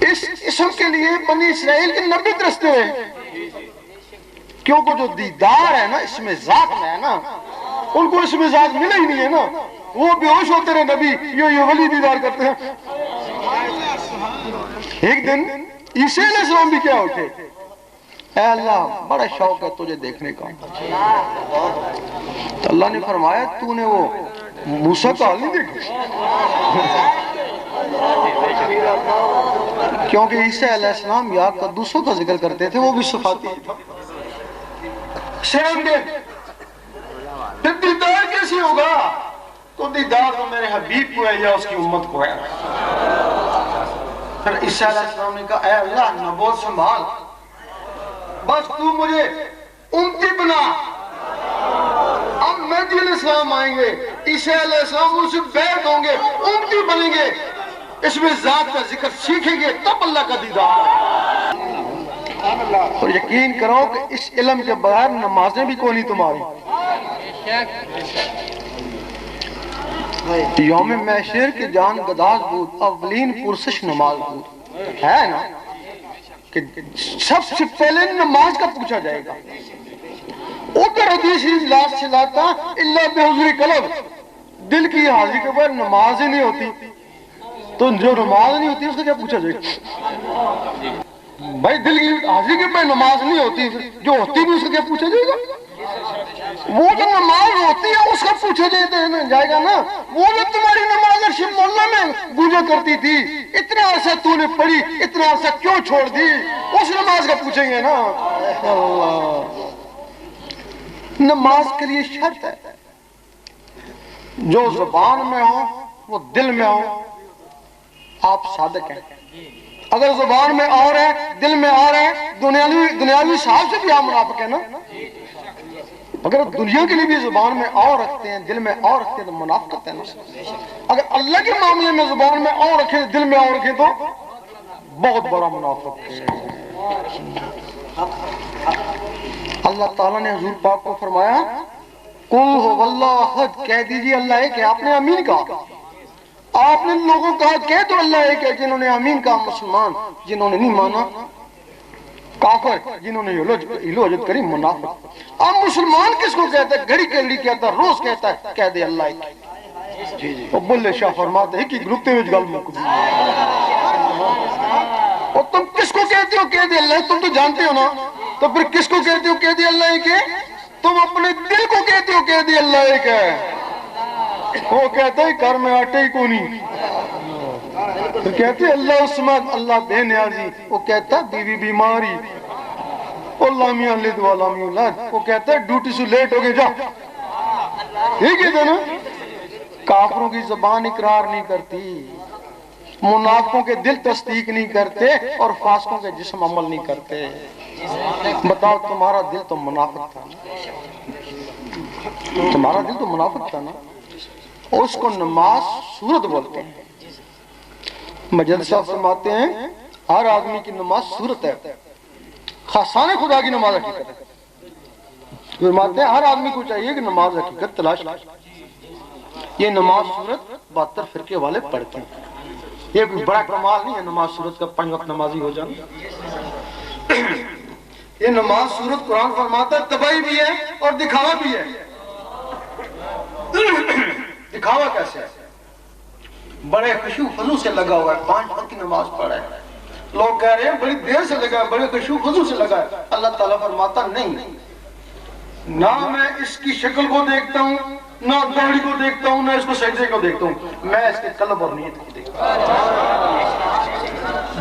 اس اسم کے لیے بنی اسرائیل کے نبی ترستے ہوئے، کیونکہ جو دیدار ہے نا اس میں ذات میں ہے نا، ان کو اس میں ذات ملا ہی نہیں ہے نا. وہ بے ہوش ہوتے رہے نبی، یہ ولی دیدار کرتے ہیں. ایک دن عیسیٰ علیہ السلام بھی کیا اٹھے، اے اللہ بڑا شوق ہے تجھے دیکھنے کا. تو اللہ نے فرمایا تو نے وہ موسیٰ کا حال نہیں دیکھا، کیونکہ عیسیٰ علیہ السلام یا قدوسوں کا ذکر کرتے تھے، وہ بھی صفاتی تھا. پھر دیدار کیسے ہوگا؟ تو دیدار تو میرے حبیب کو ہے یا اس کی امت کو ہے. پھر عیسیٰ علیہ السلام نے کہا اے اللہ نبوت سنبھال. بس تو مجھے امتی بنا. اب مہدی علیہ السلام آئیں گے, عیسیٰ علیہ السلام ان سے بیعت ہوں گے, امتی بنیں گے, اس میں ذات کا ذکر سیکھیں گے, تب اللہ کا دیدار. اور یقین کرو کہ اس علم کے بغیر نمازیں بھی کوئی نہیں تمہاری. یوم محشر کی جان گداز بود, اولین پرسش نماز بود. ہے نا کہ سب سے پہلے نماز کا پوچھا جائے گا. ادھر حدیث لاس سے لاتا اللہ بحضور قلب, دل کی حاضری کے بعد نماز ہی نہیں ہوتی, تو جو نماز نہیں ہوتی اس کا کیا پوچھا جائے گا؟ بھائی دل کی حاضری کے بعد نماز نہیں ہوتی, جو ہوتی بھی اس کا کیا پوچھا جائے گا؟ وہ جو نماز ہوتی ہے اس کا پوچھا جائے گا نا. وہ جو تمہاری نماز شیخ مولانا میں گونجا کرتی تھی, اتنا عرصہ تو نے پڑھی, اتنا عرصہ کیوں چھوڑ دی, اس نماز کا پوچھیں گے نا. اللہ نماز کے لیے شرط ہے, جو زبان میں ہو وہ دل میں ہو. آپ صادق ہیں, اگر زبان میں اور ہے دل میں اور ہے, دنیاوی صاحب سے بھی آپ منافق ہیں نا. اگر دنیا کے لیے بھی زبان میں اور رکھتے ہیں دل میں اور رکھتے ہیں تو منافقت ہے نا. اگر اللہ کے معاملے میں زبان میں اور رکھیں دل میں اور رکھیں تو بہت بڑا منافق ہے. اللہ تعالیٰ نے حضور پاک کو فرمایا قل هو اللہ احد, کہہ دیجئے اللہ ایک ہے. آپ نے آمین کہا, آپ نے لوگوں کہا کہہ تو اللہ ایک ہے. جنہوں نے آمین کہا مسلمان, جنہوں نے نہیں مانا کافر, جنہوں نے ہلو حجت کری منافق. اب مسلمان کس کو کہتا ہے؟ گھڑی گھڑی کہتا ہے, روز کہتا ہے کہہ دے اللہ ایک ہے. اور بلے شاہ فرماتے ہیں کہ گروپتے ہوئے گل میں کچھ, اور تم کس کو کہتے ہو کہہ دے اللہ, تم تو جانتے ہو نا, تو پھر کس کو کہتے ہو کہہ دے اللہ ایک ہے؟ تم اپنے دل کو کہتے ہو کہہ دے اللہ ایک ہے. وہ کہتا ہے گھر میں آٹے ہی کو نہیں, تو کہتے ہیں اللہ عصمت, اللہ بے نیازی. وہ کہتا ہے بیوی بیماری, اور لامی اللہ دعا لامی اولاد. وہ کہتا ہے ڈیوٹی سے لیٹ ہو گئے جا. یہ کہتا نا, کافروں کی زبان اقرار نہیں کرتی, منافقوں کے دل تصدیق نہیں کرتے, اور فاسقوں کے جسم عمل نہیں کرتے. بتاؤ تمہارا دل تو منافق تھا, تمہارا دل تو منافق تھا نا. اس کو نماز صورت بولتے ہیں. مجد صاحب فرماتے ہیں ہر آدمی کی نماز صورت ہے, خاصان خدا کی نماز حقیقت ہے. فرماتے ہیں ہر آدمی کو چاہیے کہ نماز حقیقت تلاش کرے. یہ نماز صورت 72 فرقے والے پڑھتے ہیں. یہ کوئی بڑا کمال نہیں ہے نماز صورت کا 5 وقت نمازی ہو جانا. یہ نماز صورت قرآن فرماتا ہے تباہی بھی ہے اور دکھاوا بھی ہے. دکھاوا کیسے ہے؟ بڑے خشوع خضوع سے لگا ہوا ہے, 5 وقت کی نماز پڑھا ہے. لوگ کہہ رہے ہیں بڑی دیر سے لگا ہے, بڑے خشوع خضوع سے لگا ہے. اللہ تعالیٰ فرماتا نہیں, نہ میں اس کی شکل کو دیکھتا ہوں, نہ داڑھی کو دیکھتا ہوں, نہ اس کو سجدے کو دیکھتا ہوں, میں اس کے قلب اور نیت کو دیکھتا ہوں.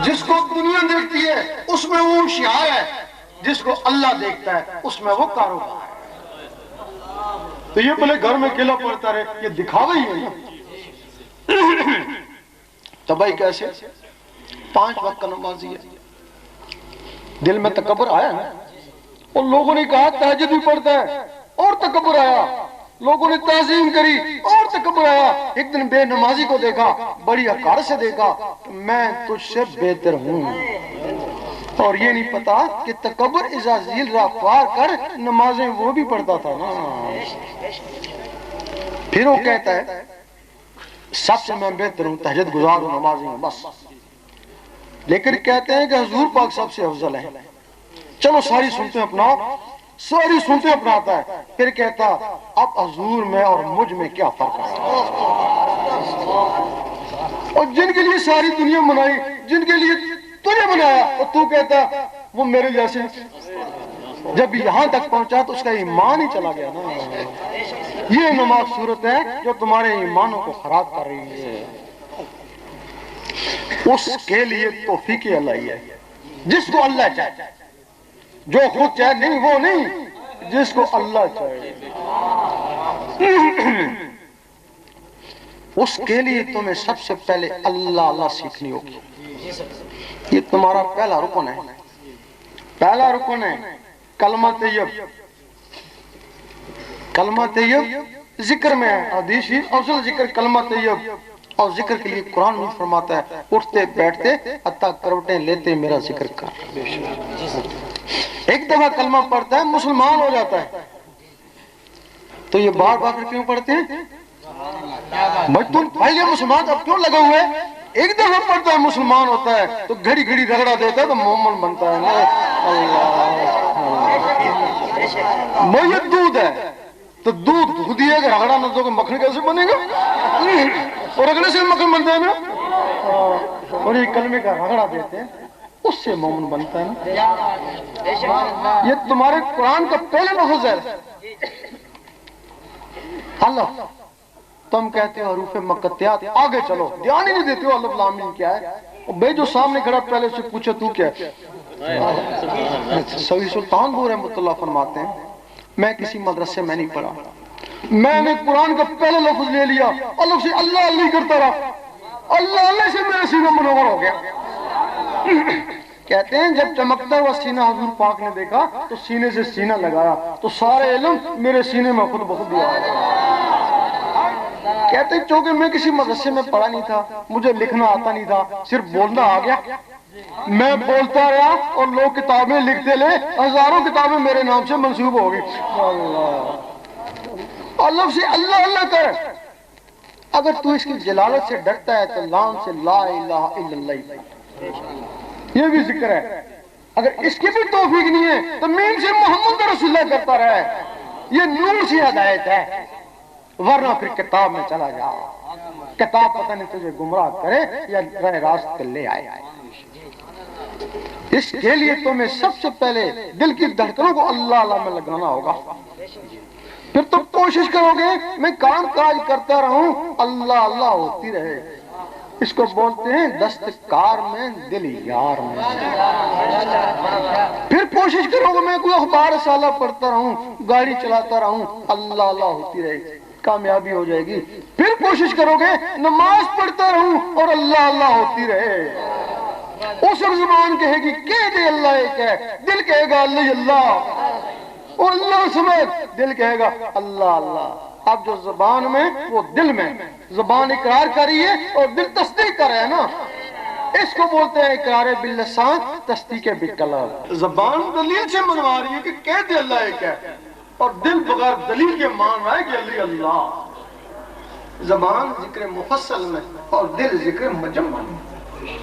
جس کو دنیا دیکھتی ہے اس میں وہ ہوشیار ہے, جس کو اللہ دیکھتا ہے اس میں وہ کاروبار ہے. تو یہ بھلے گھر میں کیلا پڑتا رہے, یہ دکھاوا ہی ہے نا. تباہی کیسے؟ 5 وقت کا نمازی ہے, دل میں تکبر آیا نا, اور لوگوں نے کہا تہجد بھی پڑھتا ہے, اور تکبر آیا. لوگوں نے تعظیم کری اور تکبر آیا. ایک دن بے نمازی کو دیکھا, بڑی حقارت سے دیکھا کہ میں تجھ سے بہتر ہوں, اور یہ نہیں پتا کہ تکبر ازازیل رافار کر نمازیں وہ بھی پڑھتا تھا نا. پھر وہ کہتا ہے سب سے میں بہتر ہوں, تہجد گزار ہوں, نمازی ہوں بس. لیکن کہتے ہیں کہ حضور پاک سب سے افضل ہے. چلو ساری سنتیں اپناؤ, ساری سنتیں اپناتا ہے. پھر کہتا اب حضور میں اور مجھ میں کیا فرق ہے؟ اور جن کے لیے ساری دنیا بنائی, جن کے لیے تجھے بنایا, اور تو کہتا وہ میرے جیسے. جب یہاں تک پہنچا تو اس کا ایمان ہی چلا گیا نا. یہ نماز صورت ہے جو تمہارے ایمانوں کو خراب کر رہی ہے. اس کے لیے توفیق الہی ہے, جس کو اللہ چاہے. جو خود چاہے نہیں وہ نہیں, جس کو اللہ چاہے. اس کے لیے تمہیں سب سے پہلے اللہ اللہ سیکھنی ہوگی. یہ تمہارا پہلا رکن ہے. پہلا رکن ہے کلمہ طیب. کلمہ طیب ذکر میں ہے. حدیث شریف افضل ذکر کلمہ طیب. اور ذکر کے لیے قرآن میں فرماتا ہے اٹھتے بیٹھتے حتیٰ کروٹیں لیتے میرا ذکر کر. ایک دفعہ کلمہ پڑھتا ہے مسلمان ہو جاتا ہے. تو یہ بار بار کیوں پڑھتے ہیں؟ بھائی تم پہلے مسلمان اب کیوں لگے ہوئے؟ ایک دفعہ پڑھتا ہے مسلمان ہوتا ہے تو گھڑی گھڑی رگڑا دیتا ہے تو مومن بنتا ہے. میت دودھ ہے تو دودھ دودھ ہی ہے کہ رگڑا نہ دو کہ مکھن کیسے بنے گا؟ اور رگڑے سے مکھن بنتا ہے نا. اور یہ کلمے کا رگڑا دیتے ہیں اس سے مومن بنتا ہے نا. یہ تمہارے قرآن کا پہلے لفظ ہے. اللہ تم کہتے ہو حروف مقطعات. آگے چلو دھیان ہی نہیں دیتے ہو الف لام میم کیا ہے. بھائی جو سامنے کھڑا پہلے سے پوچھے تو کیا ہے. سوی سلطان پور رحمۃ اللہ فرماتے ہیں میں کسی مدرسے میں نہیں پڑھا, میں نے قرآن کا پہلے لفظ لے لیا, الف سے اللہ اللہ کرتا رہا, اللہ اللہ سے میرا سینہ منور ہو گیا. کہتے ہیں جب چمکتا ہوا سینہ حضور پاک نے دیکھا تو سینے سے سینہ لگایا تو سارے علم میرے سینے میں خود بخود دیا. کہتے ہیں چونکہ میں کسی مدرسے میں پڑھا نہیں تھا, مجھے لکھنا آتا نہیں تھا, صرف بولنا آ گیا. میں بولتا رہا اور لوگ کتابیں لکھتے لے, ہزاروں کتابیں میرے نام سے منسوب ہو گئی. اللہ سے اللہ اللہ کر. اگر تو اس کی جلالت سے ڈرتا ہے تو لام سے لا الہ الا اللہ, یہ بھی ذکر ہے. اگر اس کی بھی توفیق نہیں ہے تو میم سے محمد رسول اللہ کرتا رہا ہے. یہ نور سے ہدایت ہے, ورنہ پھر کتاب میں چلا جا. کتاب پتہ نہیں تجھے گمراہ کرے یا راہ راست پہ لے آئے. اس کے لیے تمہیں سب سے پہلے دل کی دھڑکنوں کو اللہ اللہ میں لگانا ہوگا. پھر تم کوشش کرو گے میں کام کاج کرتا رہوں اللہ اللہ ہوتی رہے. اس کو بولتے ہیں دستکار میں دل یار میں. پھر کوشش کرو گے میں کوئی اخبار رسالہ پڑھتا رہوں, گاڑی چلاتا رہوں, اللہ اللہ ہوتی رہے, کامیابی ہو جائے گی. پھر کوشش کرو گے نماز پڑھتا رہوں اور اللہ اللہ ہوتی رہے. اس وقت زبان کہے گی کہہ دے اللہ ایک ہے, دل کہے گا اللہ اللہ, اور اللہ سمجھ دل کہے گا اللہ اللہ. اب جو زبان میں وہ دل میں, زبان اقرار کری ہے اور دل تصدیق کر رہا ہے نا, اس کو بولتے ہیں اقرار باللسان تصدیق بالقلب. زبان دلیل سے منوا رہی ہے کہ کہہ دے اللہ ایک ہے, اور دل بغیر دلیل کے مان رہا ہے کہ اللہ اللہ. زبان ذکر مفصل میں اور دل ذکر مجمع میں.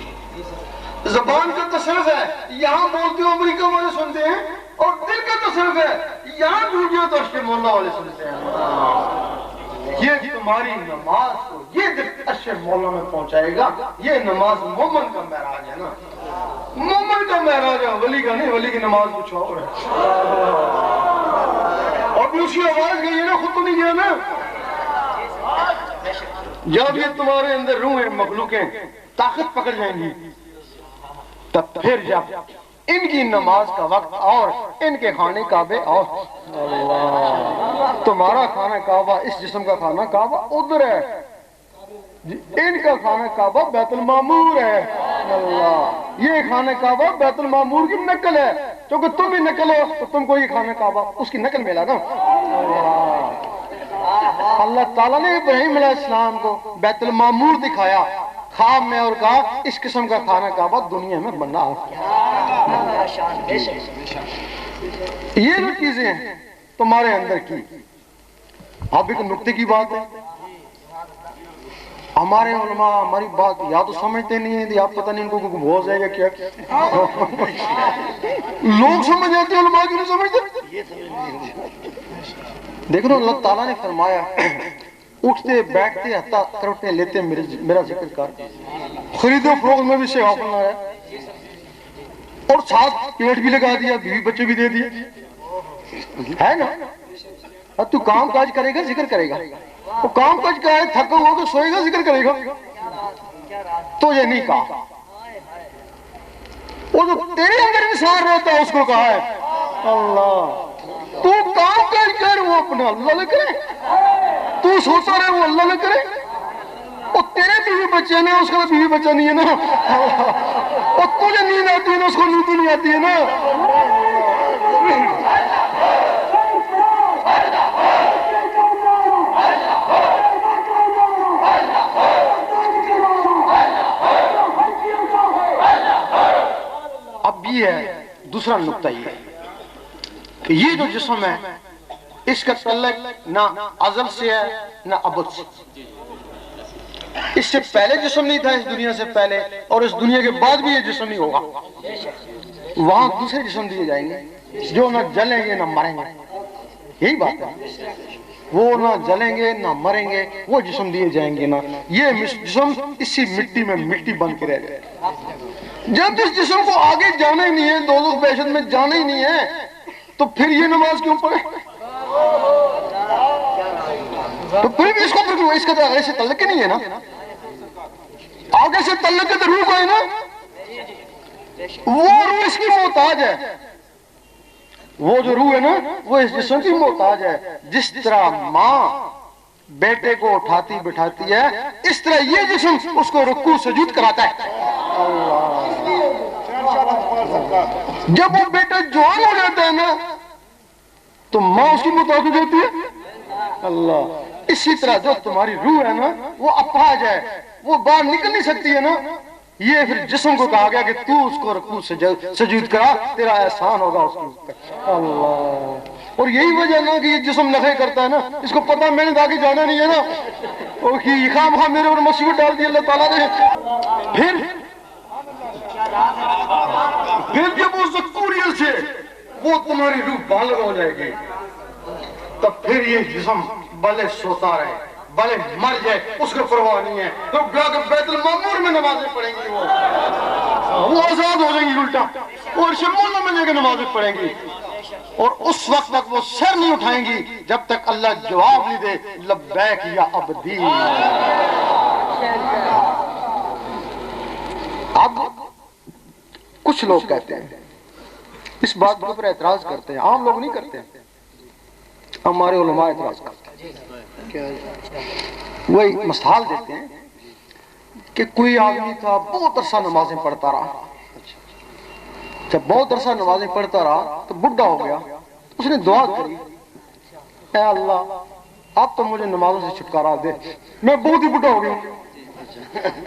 زبان کا تصرف ہے یہاں بولتے ہو امریکہ والے سنتے ہیں, اور دل کا تصرف ہے یہاں ڈوبیو تو عرش مولا والے سنتے ہیں. یہ تمہاری نماز کو یہ دل عرش مولا میں پہنچائے گا. یہ نماز مومن کا معراج ہے نا, مومن کا معراج ہے, ولی کا نہیں. ولی کی نماز کچھ اور ہے. اور دوسری آواز گئی ہے نا, خود تو نہیں گیا نا. جب یہ تمہارے اندر روحیں مخلوقیں طاقت پکڑ جائیں گی تب پھر جب ان کی نماز کا وقت اور ان کے کھانے کعبے اور تمہارا کھانا کعبہ اس جسم کا کھانا کعبہ ادھر ہے, ان کا کھانا کعبہ بیت المعمور ہے. اللہ یہ کھانا کعبہ بیت المعمور کی نقل ہے, کیونکہ تم بھی نقل ہو تو تم کو یہ کھانا کعبہ اس کی نقل ملا نا. اللہ تعالیٰ نے ابراہیم علیہ السلام کو بیت المعمور دکھایا خواب میں اور کہا اس قسم کا کھانا کعبہ دنیا میں بنا. یہ جو چیزیں ہیں تمہارے اندر کی. اب ایک نکتے کی بات ہے, ہمارے علماء ہماری بات یا تو سمجھتے نہیں ہیں یا پتہ نہیں ان کو ہو جائے گا کیا. لوگ سمجھ جاتے ہیں, علماء کیوں نہیں سمجھتے. دیکھو اللہ تعالیٰ نے فرمایا اٹھتے بیٹھتے حتیٰ کروٹیں لیتے میرا ذکر کر. خرید و فروخت میں بھی شیخ بننا ہے, اور ساتھ پیٹ بھی لگا دیا, بیوی بچے بھی دے دیے ہے نا. تو کام کاج کرے گا ذکر کرے گا, وہ کام کاج کرے تھکا ہوا تو سوئے گا ذکر کرے گا. تو یہ نہیں کہا, وہ جو تیرے اندر انسان رہتا ہے اس کو کہا ہے اللہ. تو کام کاج کر وہ اپنا اللہ نہ کرے, تو سوچا رہے وہ اللہ نہ کرے. اور تیرے بیوی بچے نے اس کا بیوی بچہ نہیں ہے نا. اور تجھے نیند آتی ہے نا، اس کو نیند نہیں آتی ہے نا. اب یہ ہے دوسرا نقطہ، یہ کہ یہ جو جسم ہے اس کا تعلق نہ ازل سے ہے نہ ابد سے. اس سے پہلے جسم نہیں تھا، اس دنیا سے پہلے، اور اس دنیا کے بعد بھی یہ جسم نہیں ہوگا. وہاں دوسرے جسم دیے جائیں گے جو نہ جلیں گے نہ مریں گے. یہی بات ہے، وہ نہ جلیں گے نہ مریں گے، وہ جسم دیے جائیں گے نا. یہ جسم اسی مٹی میں مٹی بن کے رہ جائے. جب اس جسم کو آگے جانا ہی نہیں ہے، دوزخ بہشت میں جانا ہی نہیں ہے، تو پھر یہ نماز کیوں پڑھے؟ تو پھر بھی اس کو پھر اس کا تو آگے سے تعلق ہی نہیں ہے نا. آگے سے تعلق ہے تو روح کا ہے نا. وہ روح اس کی محتاج ہے. وہ جو روح ہے نا وہ اس جسم کی محتاج ہے. جس طرح ماں بیٹے کو اٹھاتی بٹھاتی ہے، اس طرح یہ جسم اس کو رکوع سجود کراتا ہے. جب وہ بیٹا جوان ہو جاتا ہے نا تو ماں اس کی محتاج ہو جاتی ہے. اللہ. اسی طرح جو تمہاری روح ہے نا وہ اپاہج ہے، وہ باہر نکل نہیں سکتی ہے نا. یہ پھر جسم کو کہا گیا کہ تو اس کو رکوع سجود کرا، تیرا احسان ہوگا اس کے اوپر. اللہ. اور یہی وجہ نا کہ یہ جسم نخرے کرتا ہے نا، اس کو پتا میں نے آگے جانا نہیں ہے نا، اور یہ خام خام میرے اوپر مصیبت ڈال دی اللہ تعالیٰ نے. پھر جب وہ ذکوریت سے وہ تمہاری روح بالغ ہو جائے گی، تب پھر یہ جسم بھلے سوتا رہے بھلے مر جائے، اس کو پرواہ نہیں ہے. تو بیت المعمور میں نمازیں پڑھیں گی، وہ آزاد ہو جائیں گی الٹا، اور شمولوں میں لے کے نمازیں پڑھیں گی. اور اس وقت تک وہ سر نہیں اٹھائیں گی جب تک اللہ جواب نہیں دے لبیک یا عبدی. اب کچھ لوگ کہتے ہیں، اس بات کے اوپر اعتراض کرتے ہیں، عام لوگ نہیں کرتے، ہمارے علماء اعتراض کرتے ہیں. وہی مثال دیتے ہیں کہ کوئی آدمی تھا بہت عرصہ نمازیں پڑھتا رہا. جب بہت عرصہ نمازیں پڑھتا رہا تو بڈھا ہو گیا. اس نے دعا کری، اے اللہ اب تو مجھے نمازوں سے چھٹکارا دے، میں بہت ہی بڈھا ہو گیا ہوں.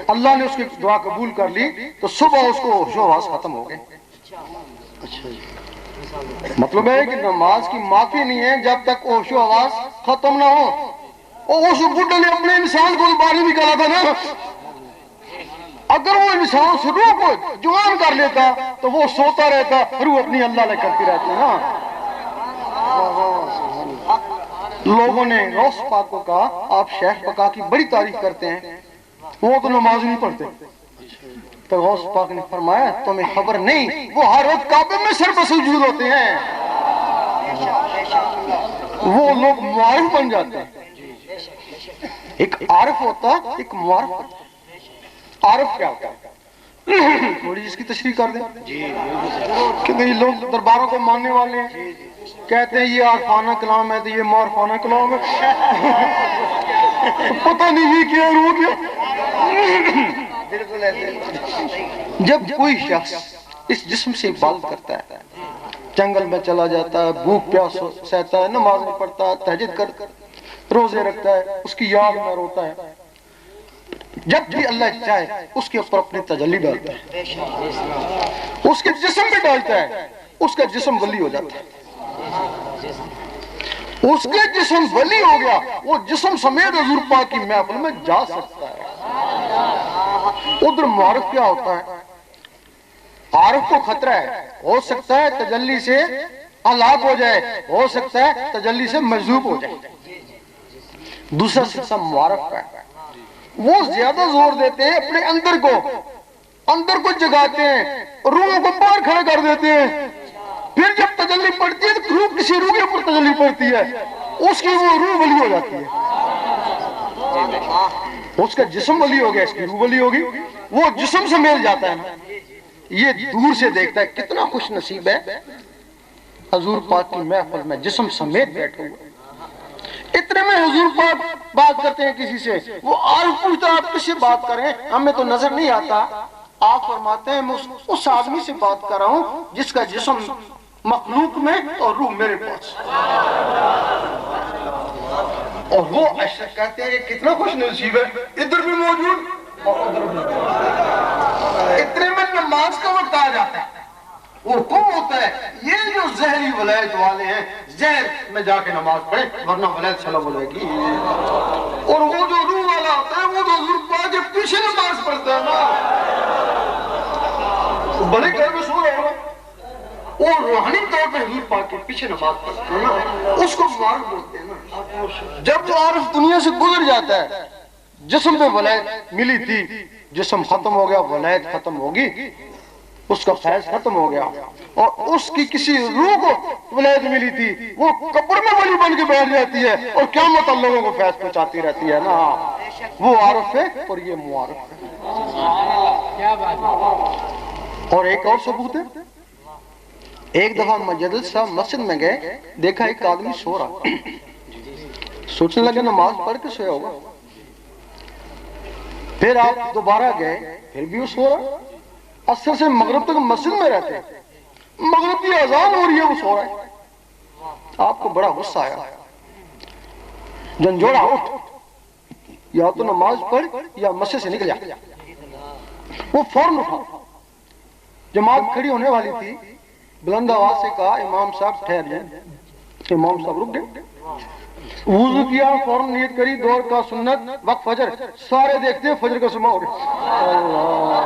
اللہ نے اس کی دعا قبول کر لی تو صبح اس کو ہوش و حواس ختم ہو گئے. مطلب ہے کہ نماز کی معافی نہیں ہے جب تک ہوش و حواس ختم نہ ہو. اور اس بڈھے نے اپنے انسان کو باہر نکالا تھا نا. اگر وہ انسان اس روح کو جوان کر لیتا تو وہ سوتا رہتا، روح اپنی اللہ لے کرتی رہتی نا. لوگوں نے غوث پاک کو کہا آپ شیخ بقا کی بڑی تعریف کرتے ہیں، وہ تو نماز نہیں پڑھتے. تو غوث پاک نے فرمایا تمہیں خبر نہیں، وہ ہر وقت کعبے میں سر پر سجود ہوتے ہیں. وہ لوگ معارف بن جاتے ہیں. ایک عارف ہوتا ہے، ایک معارف ہوتا ہے. عارف کیا ہوتا ہے؟ تھوڑی اس کی تشریح کر دیں. کہ یہ لوگ درباروں کو ماننے والے ہیں، کہتے ہیں یہ عارفانہ کلام ہے تو یہ معرفانہ کلام ہے. پتہ نہیں یہ کیا ہو گیا. جب کوئی شخص اس جسم سے عبادت کرتا ہے، جنگل میں چلا جاتا ہے، بھوک پیاس سہتا ہے، نماز میں پڑھتا ہے، تہجد کر روزے رکھتا ہے، اس کی یاد میں روتا ہے، جب بھی اللہ چاہے اس کے اوپر اپنی تجلی ڈالتا ہے، اس کے جسم پہ ڈالتا ہے، اس کا جسم ولی ہو جاتا ہے. اس کے جسم ولی ہو گیا، وہ جسم سمیت حضور پاک کی محفل میں جا سکتا ہے. ادھر معارف کیا ہوتا ہے؟ عارف کو خطرہ ہے، ہو سکتا ہے تجلی سے ہلاک ہو جائے، ہو سکتا ہے تجلی سے مجذوب ہو جائے. دوسرا قسم معارف کا ہے، وہ زیادہ زور دیتے ہیں اپنے اندر کو جگاتے ہیں، روح کو باہر کھڑا کر دیتے ہیں. پھر جب تجلی پڑتی ہے تو روح کسی روح کے اوپر تجلی پڑتی ہے، اس کی وہ روح ولی ہو جاتی ہے. اس کا جسم ولی ہو گیا، اس کی روح ولی ہوگی، وہ جسم سے مل جاتا ہے نا. یہ دور سے دیکھتا ہے کتنا خوش نصیب ہے حضور پاک کی محفل میں جسم سمیت بیٹھے ہوئے. اتنے میں حضور پاک بات کرتے ہیں کسی سے، وہ عارف پوچھتا آپ کس سے بات کریں، ہمیں تو نظر نہیں آتا. آپ فرماتے ہیں میں اس آدمی سے بات کر رہا ہوں جس کا جسم مخلوق میں اور روح میرے پاس، اور وہ اشرف کہتے ہیں کہ کتنا خوش نصیب ہے، ادھر بھی موجود اور ادھر بھی موجود۔ اتنے میں نماز کا وقت آ جاتا ہے، وہ حکم ہوتا ہے یہ جو زہری ولایت والے ہیں زہر میں جا کے نماز پڑھیں ورنہ ولایت سلام علیہ گی، اور وہ جو روح والا ہوتا ہے وہ تو حضور پاک کے پیچھے نماز پڑھتا ہے نا، بڑے گھر میں سو رہا ہوگا، وہ روحانی طور پہ حضور پاک کے پیچھے نماز پڑھتا ہے نا، اس کو معارف بولتے ہیں نا۔ جب وہ عارف دنیا سے گزر جاتا ہے، جسم پہ ولایت ملی تھی، جسم ختم ہو گیا، ولایت ختم ہوگی، اس کا فیض ختم ہو گیا، اور اس کی کسی روح کو ولایت ملی تھی وہ قبر میں ولی بن کے بیٹھ جاتی ہے اور قیامت تک لوگوں کو فیض پہنچاتی رہتی ہے نا، وہ عارف ہے اور یہ معارف ہے۔ اور ایک اور ثبوت ہے، ایک دفعہ مجدد صاحب مسجد میں گئے، دیکھا ایک آدمی سو رہا، سوچنے لگے نماز پڑھ کے سویا ہوگا، پھر آپ دوبارہ گئے، پھر بھی وہ سو رہا، عصر سے مغرب تک مسجد میں رہتے ہیں، مغرب کی اذان ہو رہی ہے وہ سو رہا ہے، آپ کو بڑا غصہ آیا، جھنجھوڑا اٹھ، یا تو نماز پڑھ یا مسجد سے نکل جا۔ وہ فوراً اٹھا، جماعت کھڑی ہونے والی تھی، بلند آواز سے کہا امام صاحب ٹھہر جائیں، امام صاحب رک گئے، وضو کیا، فوراً نیت کری، دور کا سنت وقت فجر، سارے دیکھتے ہیں فجر کا سما ہو گیا، اللہ،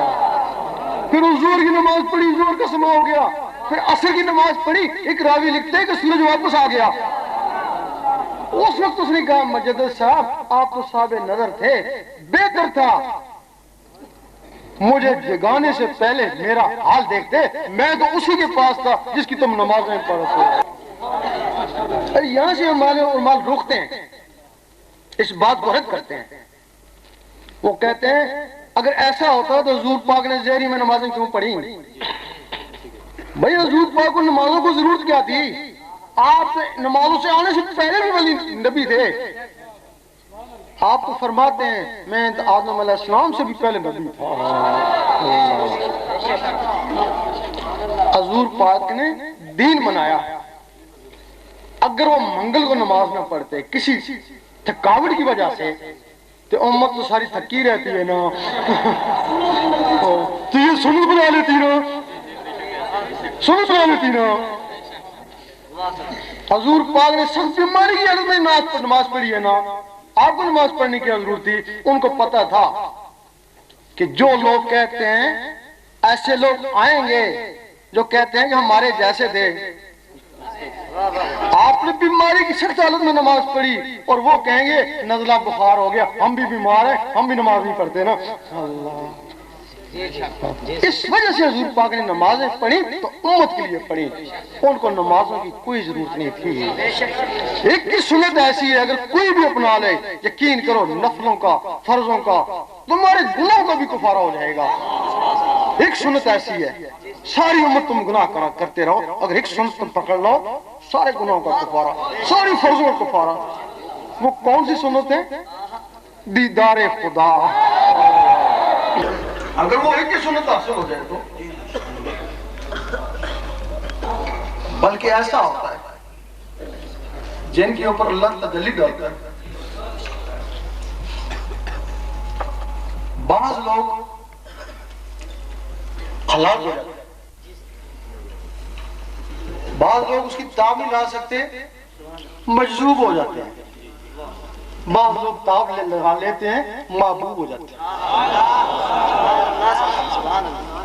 پھر زور کی نماز پڑھی، زور کا سما ہو گیا، پھر عصر کی نماز پڑھی، ایک راوی لکھتے ہیں کہ سورج واپس آ گیا، اس وقت اس نے کہا مجدد صاحب آپ تو صاحب نظر تھے، بہتر تھا مجھے جگانے سے پہلے میرا حال دیکھتے، میں تو اسی کے پاس تھا جس کی تم نمازیں پڑھتے۔ یہاں سے ہمارے علماء روکتے ہیں، اس بات کو رد کرتے ہیں، وہ کہتے ہیں اگر ایسا ہوتا تو حضور پاک نے زہری میں نمازیں کیوں پڑھی؟ بھئی حضور پاک کو نمازوں کو ضرورت کیا تھی؟ آپ نمازوں سے آنے سے پہلے بھی ولی نبی تھے، آپ تو فرماتے ہیں میں آدم علیہ السلام سے بھی پہلے نبی تھا۔ حضور پاک نے دین بنایا، اگر وہ منگل کو نماز نہ پڑھتے کسی تھکاوٹ کی وجہ سے تو امت تو ساری تھکی رہتی ہے نا، تو یہ سنت بنا لیتی نا، سنت بنا لیتی نا۔ حضور پاک نے سخت بیماری کی حالت میں نماز پڑھی ہے نا، آپ کو نماز پڑھنے کی ضرورت تھی، ان کو پتا تھا کہ جو لوگ کہتے ہیں ایسے لوگ آئیں گے جو کہتے ہیں کہ ہمارے جیسے تھے، آپ نے بیماری کی سخت حالت میں نماز پڑھی اور وہ کہیں گے نزلہ بخار ہو گیا، ہم بھی بیمار ہیں، ہم بھی نماز نہیں پڑھتے نا، اللہ، اس وجہ سے حضور پاک نے نمازیں پڑھی تو امت کے لیے پڑھی، ان کو نمازوں کی کوئی ضرورت نہیں تھی۔ ایک کی سنت ایسی ہے اگر کوئی بھی اپنا لے، یقین کرو نفلوں کا فرضوں کا تمہارے گناہوں کا بھی کفارہ ہو جائے گا۔ ایک سنت ایسی ہے ساری امت تم گناہ کرتے رہو، اگر ایک سنت تم پکڑ لو سارے گناہوں کا کفارہ، ساری فرضوں کا کفارہ۔ وہ کون سی سنت ہے؟ دیدار خدا۔ اگر وہ ایک کی سنت حاصل ہو جائے تو، بلکہ ایسا ہوتا ہے جن کے اوپر اللہ تجلی ڈالتا ہے، بعض لوگ ہلاک ہو جاتے ہیں، بعض لوگ اس کی تاب نہیں لا سکتے، مجذوب ہو جاتے ہیں، بعض لوگ تاب لگا لیتے ہیں، محبوب ہو جاتے ہیں۔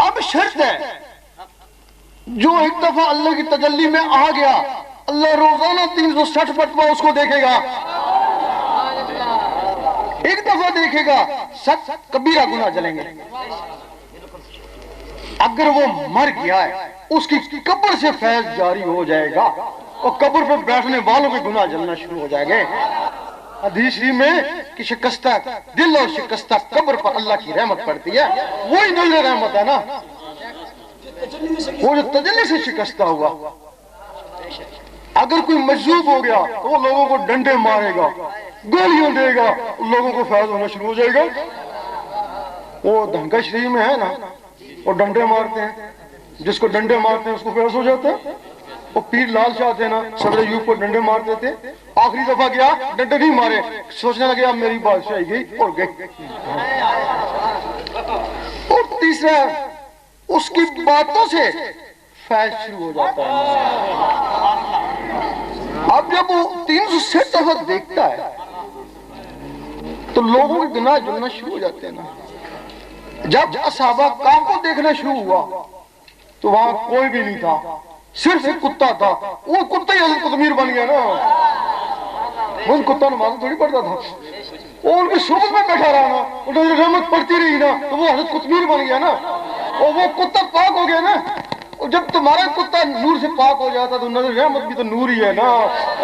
اب شرط ہے جو ایک دفعہ اللہ کی تجلی میں آ گیا، اللہ روزانہ 360 مرتبہ اس کو دیکھے گا، ایک دفعہ دیکھے گا، 7 کبیرہ گناہ جلیں گے۔ اگر وہ مر گیا ہے اس کی قبر سے فیض جاری ہو جائے گا اور قبر پر بیٹھنے والوں کے گناہ جلنا شروع ہو جائیں گے۔ حدیث شریف میں کہ شکستہ دل اور شکستہ قبر پر اللہ کی رحمت پڑتی ہے، وہی دل رحمت ہے نا، وہ جو تجلی سے شکستہ ہوا۔ اگر کوئی مجذوب ہو گیا تو وہ لوگوں کو ڈنڈے مارے گا، گولیاں دے گا، لوگوں کو فیض ہونا شروع ہو جائے گا۔ وہ دھنکا شریف میں ہے نا، اور ڈنڈے مارتے ہیں، جس کو ڈنڈے مارتے ہیں اس کو پیاس ہو جاتا ہے. وہ پیر لال شاہ تھے نا، صدر ایوب کو ڈنڈے مارتے تھے، آخری دفعہ گیا ڈنڈے نہیں مارے، سوچنے لگے اب میری بادشاہی گئی اور گئی. اور تیسرا اس کی باتوں سے فیض شروع ہو جاتا ہے. اب جب وہ 360 دفعہ دیکھتا ہے تو لوگوں کے گناہ جلنا شروع ہو جاتے ہیں نا. جب اصحابہ کام کو دیکھنا شروع ہوا تو وہاں کوئی بھی نہیں تھا، صرف ایک کتا تھا. وہ کتا ہی حضرت قطمیر بن گیا نا. وہ کتا نماز تھوڑی پڑھتا تھا، وہ ان کی صحبت میں بیٹھا رہا نا، انہوں نے رحمت پڑھتی رہی نا تو وہ حضرت قطمیر بن گیا نا. اور وہ کتا پاک ہو گیا نا. اور جب تمہارا کتا نور سے پاک ہو جاتا تو نظر رحمت بھی تو نور ہی ہے نا.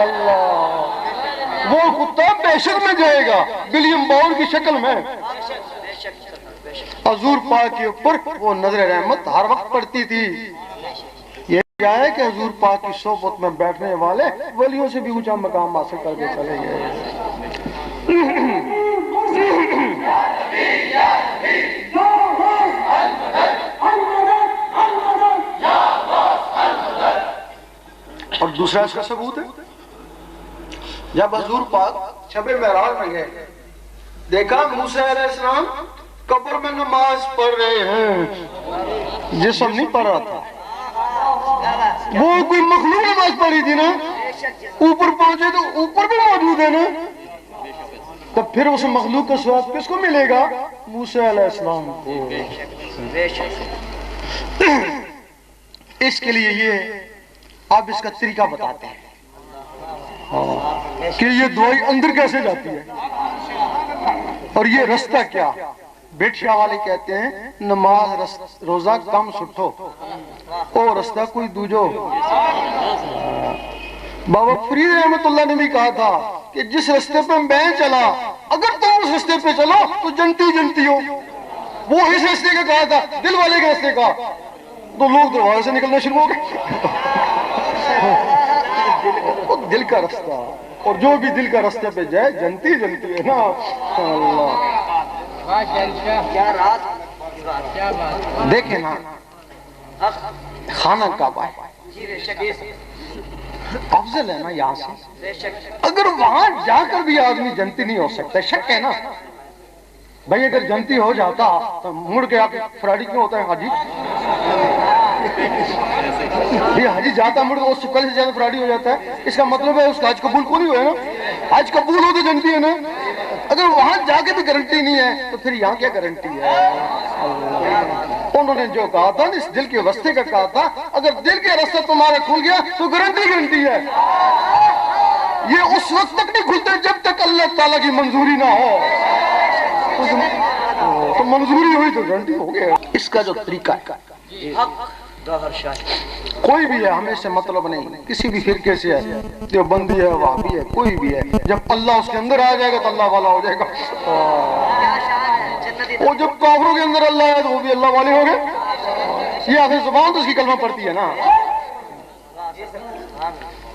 اللہ، وہ کتا بحشر میں جائے گا ولیم باؤل کی شکل میں. حضور پاک کے اوپر وہ نظر رحمت ہر وقت پڑتی تھی. یہ کیا ہے کہ حضور پاک کی صحبت میں بیٹھنے والے ولیوں سے بھی اونچا مقام حاصل کر کے چلے گئے. اور دوسرا اس کا ثبوت ہے، جب حضور پاک شب معراج میں گئے، دیکھا موسیٰ علیہ السلام قبر میں نماز پڑھ رہے ہیں. جسم نہیں پڑھ رہا تھا، وہ کوئی مخلوق نماز پڑھی تھی نا. اوپر پہنچے تو اوپر بھی موجود ہے نا، تو پھر اس مخلوق کا ثواب کس کو ملے گا؟ موسیٰ علیہ السلام کو. اس کے لیے یہ آپ اس کا طریقہ بتاتے ہیں کہ یہ دعائی اندر کیسے جاتی ہے اور یہ رستہ کیا. بیٹ شاہ والے کہتے ہیں نماز روزہ کم سٹھو او رستہ کوئی دوجو. بابا فرید رحمت اللہ نے بھی کہا تھا کہ جس رستے پہ میں چلا اگر تم اس رستے پہ چلو تو جنتی جنتی ہو. وہ اس رستے کا کہا تھا، دل والے کے رستے کا. تو لوگ دروازے سے نکلنا شروع ہو گئے. دل کا رستہ، اور جو بھی دل کا رستے پہ جائے جنتی جنتی ہے نا. اللہ دیکھیں نا، خانہ کعبہ افضل ہے نا یہاں سے. اگر وہاں جا کر بھی آدمی جنتی نہیں ہو سکتا، شک ہے نا بھائی. اگر جنتی ہو جاتا تو مڑ کے آپ فراڈی کیوں ہوتا ہے حاجی؟ یہ حاجی جاتا مڑ کے اس سے پہلے سے زیادہ فراڈی ہو جاتا ہے. اس کا مطلب ہے اس کا حج قبول کو نہیں ہوا ہے نا. حج قبول ہو تو جنتی ہے نا. اگر وہاں جا کے بھی گارنٹی نہیں ہے تو پھر یہاں کیا گارنٹی ہے؟ انہوں نے جو کہا تھا اس دل کے رستے کا کہا تھا، اگر دل کے رستہ تمہارا کھل گیا تو گارنٹی ہے. یہ اس وقت تک نہیں کھلتے جب تک اللہ تعالیٰ کی منظوری نہ ہو. تو منظوری ہوئی تو گارنٹی ہو گیا. اس کا جو طریقہ ہے کوئی بھی ہے، ہمیں سے مطلب نہیں، کسی بھی فرقے سے ہے، دیوبندی ہے، وہابی ہے، کوئی بھی ہے، جب اللہ اس کے اندر آ جائے گا تو اللہ والا ہو جائے گا. وہ جب کافروں کے اندر اللہ ہے تو وہ بھی اللہ والے ہو گئے. یہ آخر زبان تو اس کی کلمہ پڑتی ہے نا.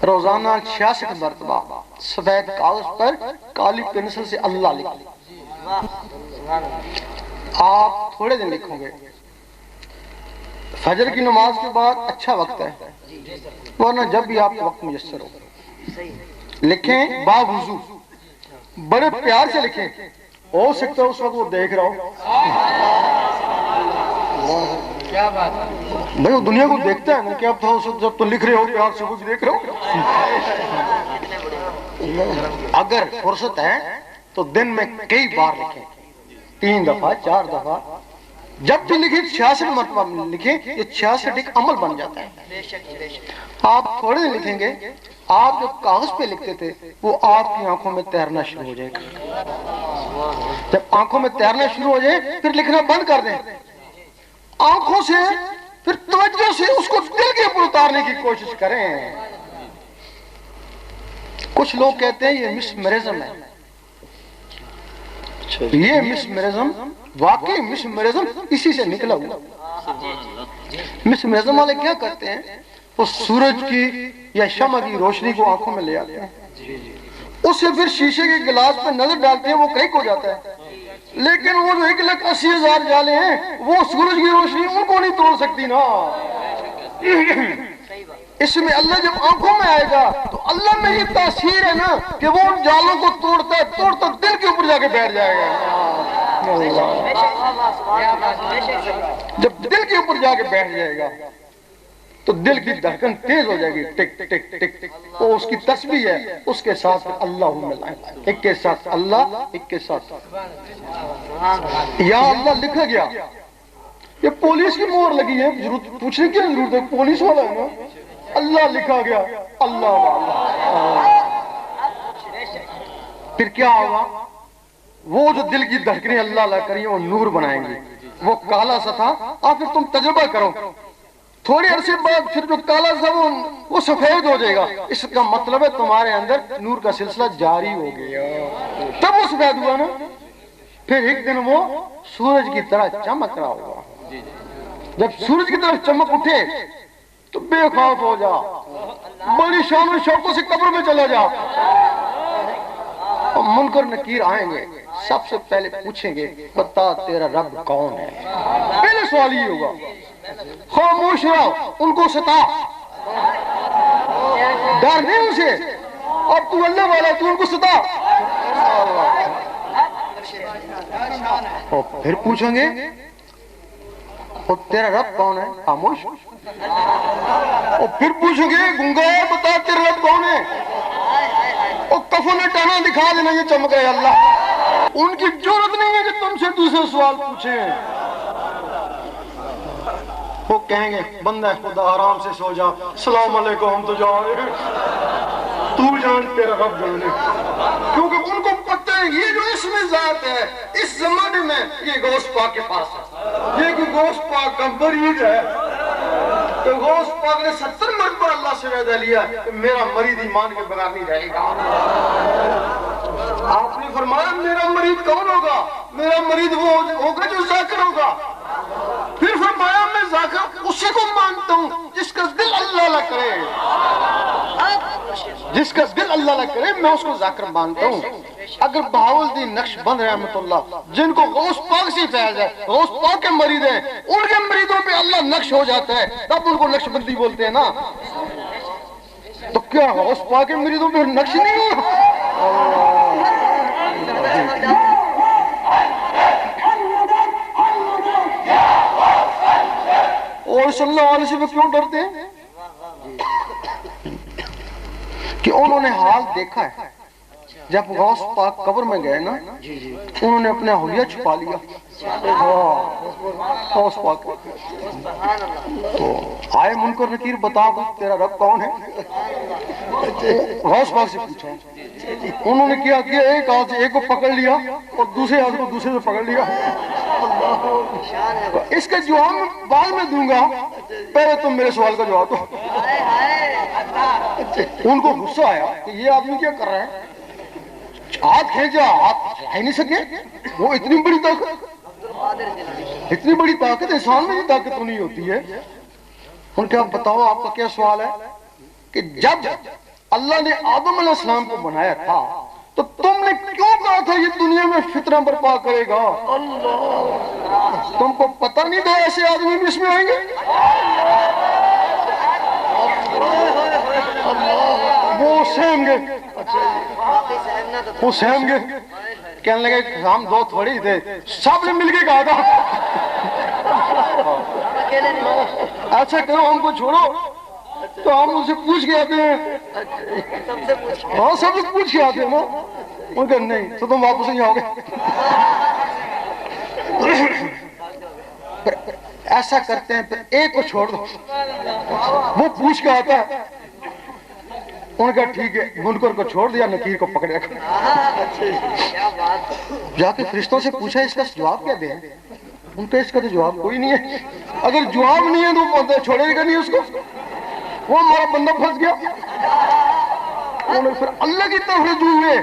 روزانہ 66 مرتبہ سفید کاغذ پر کالی پنسل سے اللہ لکھ. آپ تھوڑے دن لکھو گے. فجر کی نماز کے بعد اچھا وقت ہے، ورنہ جب بھی آپ کو وقت میسر ہو لکھیں. باوضو بڑے پیار سے لکھیں. ہو سکتا ہے اس وقت وہ دیکھ رہا ہو. بھائی وہ دنیا کو دیکھتا ہے نا کہ اب تو اس وقت جب تو لکھ رہے ہو پیار سے وہ بھی دیکھ رہے ہو. اگر فرصت ہے تو دن میں کئی بار لکھیں، 3 دفعہ 4 دفعہ. جب بھی لکھیں 66 مرتبہ لکھیں. یہ 66 ایک عمل بن جاتا ہے. آپ تھوڑے دن لکھیں گے، آپ جو کاغذ پہ لکھتے تھے وہ آپ کی آنکھوں میں تیرنا شروع ہو جائے گا. جب آنکھوں میں تیرنا شروع ہو جائے پھر لکھنا بند کر دیں. آنکھوں سے پھر توجہ سے اس کو دل کے اوپر اتارنے کی کوشش کریں. کچھ لوگ کہتے ہیں یہ مسمرزم ہے. یہ مسمرزم واقعی مسمرزم اسی سے نکلا ہوا. مسمرزم والے کیا کرتے ہیں؟ وہ سورج کی یا شمع کی روشنی کو آنکھوں میں لے آتے ہیں، اسے پھر شیشے کے گلاس پہ نظر ڈالتے ہیں، وہ کریک ہو جاتا ہے. لیکن وہ جو 1,80,000 جالے ہیں وہ سورج کی روشنی ان کو نہیں توڑ سکتی نا. اس میں اللہ جب آنکھوں میں آئے گا تو اللہ میں یہ تاثیر ہے نا کہ وہ ان جالوں کو توڑتا دل کے اوپر جا کے بیٹھ جائے گا. جب دل کے اوپر جا کے بیٹھ جائے گا تو دل کی دھڑکن تیز ہو جائے گی, ٹک ٹک ٹک ٹک. وہ اس کی تسبیح ہے, اس کے ساتھ اللہ ملائیں, ایک کے ساتھ اللہ, ایک کے ساتھ یا اللہ لکھا گیا. یہ پولیس کی مہر لگی ہے, ضرورت پوچھنے کی ضرورت ہے, پولیس والا ہے نا. اللہ لکھا گیا, اللہ والا. پھر کیا ہوگا؟ وہ جو دل کی دھڑکنیں اللہ اللہ کری وہ نور بنائیں گے. وہ کالا سا تھا, اور پھر تم تجربہ کرو, تھوڑی عرصے بعد پھر جو کالا سا وہ سفید ہو جائے گا. اس کا مطلب ہے تمہارے اندر نور کا سلسلہ جاری ہو گیا, تب وہ سفید ہوا نا. پھر ایک دن وہ سورج کی طرح چمک رہا ہوگا. جب سورج کی طرف چمک اٹھے تو بے خوف ہو جا, بڑی شان و شوقوں سے قبر میں چلا جا. اور منکر نکیر آئیں گے, سب سے پہلے پوچھیں گے بتا تیرا رب کون ہے. پہلے سوال یہ ہوگا. خاموش رہو, ان کو ستا, ڈر نہیں اسے. اب تو اللہ والا, تو ان کو ستا. اور پھر پوچھیں گے اور تیرا رب کون ہے. خاموش. اور پھر پوچھیں گے گنگا بتا تیرا رب کون ہے. اور کفن ٹانا دکھا دینا یہ چمک رہے اللہ. ان کی ضرورت نہیں ہے کہ تم سے دوسرے سوال پوچھیں. وہ کہیں گے بندہ خدا آرام سے سو جا, السلام علیکم, ہم تو جا رہے ہیں, تو جان تیرا رب جانے. کیونکہ ان کو پتہ ہے یہ جو اس میں ذات ہے اس زمانے میں یہ غوث پاک کے پاس ہے. یہ کہ غوث پاک کا مریض ہے, کہ غوث پاک نے 70 مرتبہ اللہ سے وعدہ لیا کہ میرا مرید ایمان کے بغیر نہیں رہے گا. آپ نے فرمایا میرا مرید کون ہوگا؟ میرا مرید وہ ہوگا جو ذاکر ہوگا. پھر فرمایا میں ذاکر اسی کو مانتا ہوں جس کا دل اللہ اللہ کرے, جس کا دل اللہ اللہ کرے میں اس کو ذاکر مانتا ہوں. اگر بہاؤالدین نقشبند رحمۃ اللہ جن کو غوث پاک سے فیض ہے, غوث پاک کے مرید ہیں, ان کے مریدوں پہ اللہ نقش ہو جاتا ہے تب ان کو نقشبندی بولتے ہیں نا. تو کیا غوث پاک کے مریدوں پہ نقش نہیں ہو؟ اور صلی اللہ علیہ وسلم کیوں ڈرتے ہیں؟ کہ انہوں نے حال دیکھا ہے. جب غوث پاک قبر میں گئے نا, انہوں نے اپنا حلیہ چھپا لیا. غوث پاک تو آئے منکر نکیر, بتا تیرا رب کون ہے. غوث پاک سے پوچھا. انہوں نے کیا کیا, ایک ہاتھ سے ایک کو پکڑ لیا اور دوسرے ہاتھ کو دوسرے سے پکڑ لیا. اس کا جواب بعد میں دوں گا, پہلے تم میرے سوال کا جواب دو. ان کو غصہ آیا کہ یہ آدمی کیا کر رہا ہے, ہاتھ کھینچا, ہاتھ ہی نہیں سکے. وہ اتنی بڑی طاقت, اتنی بڑی طاقت انسان میں یہ طاقت تو نہیں ہوتی ہے. ان کے آپ بتاؤ آپ کا کیا سوال ہے کہ جب اللہ نے آدم علیہ السلام کو بنایا تھا تو تم نے کیوں کہا تھا یہ دنیا میں فتنہ برپا کرے گا؟ تم کو پتہ نہیں تھا ایسے آدمی بھی اس میں آئیں گے؟ وہ سہم گے, وہ سہم گے. کہنے لگے ہم دو تھوڑی تھے, سب نے مل کے کہا تھا. ایسا کرو ہم کو چھوڑو, تو ہم ان سے پوچھ کے آتے ہیں. ہاں سب سے پوچھ کے آتے ہیں نا. ان کا نہیں تو تم واپس نہیں آؤ گے. ایسا کرتے ہیں, پھر ایک کو چھوڑ دو, وہ پوچھ کے آتا ہے. ان کا ٹھیک ہے, منکر کو چھوڑ دیا, نکیر کو پکڑ رکھا. جا کے فرشتوں سے پوچھا اس کا جواب کیا دیں. ان کا اس کا تو جواب کوئی نہیں ہے. اگر جواب نہیں ہے تو بندہ چھوڑے گا نہیں اس کو, وہ ہمارا بندہ پھنس گیا. انہوں نے پھر اللہ کی طرف رجوع ہوئے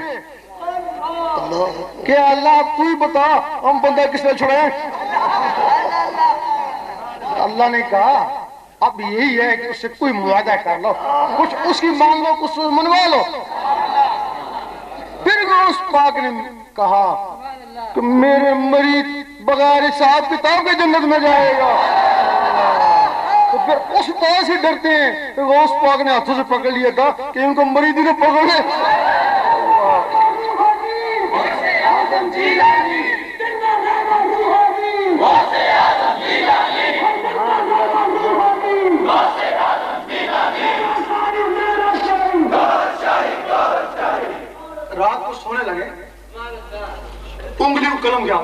کہ اللہ تو ہی بتا ہم بندہ کس طرح چھوڑیں. اللہ نے کہا اب یہی ہے کہ اس سے کوئی معاہدہ کر لو, کچھ اس کی مان لو, کچھ منوا لو. پھر غوث پاک نے کہا کہ میرے مریض بغیر حساب کتاب کے جنت میں جائے گا، تو پھر اس طرح سے ڈرتے ہیں کہ غوث پاک نے ہاتھوں سے پکڑ لیا تھا کہ ان کو مریض نے پکڑ لے. رات کو سونے لگے، انگلی کو قلم کیا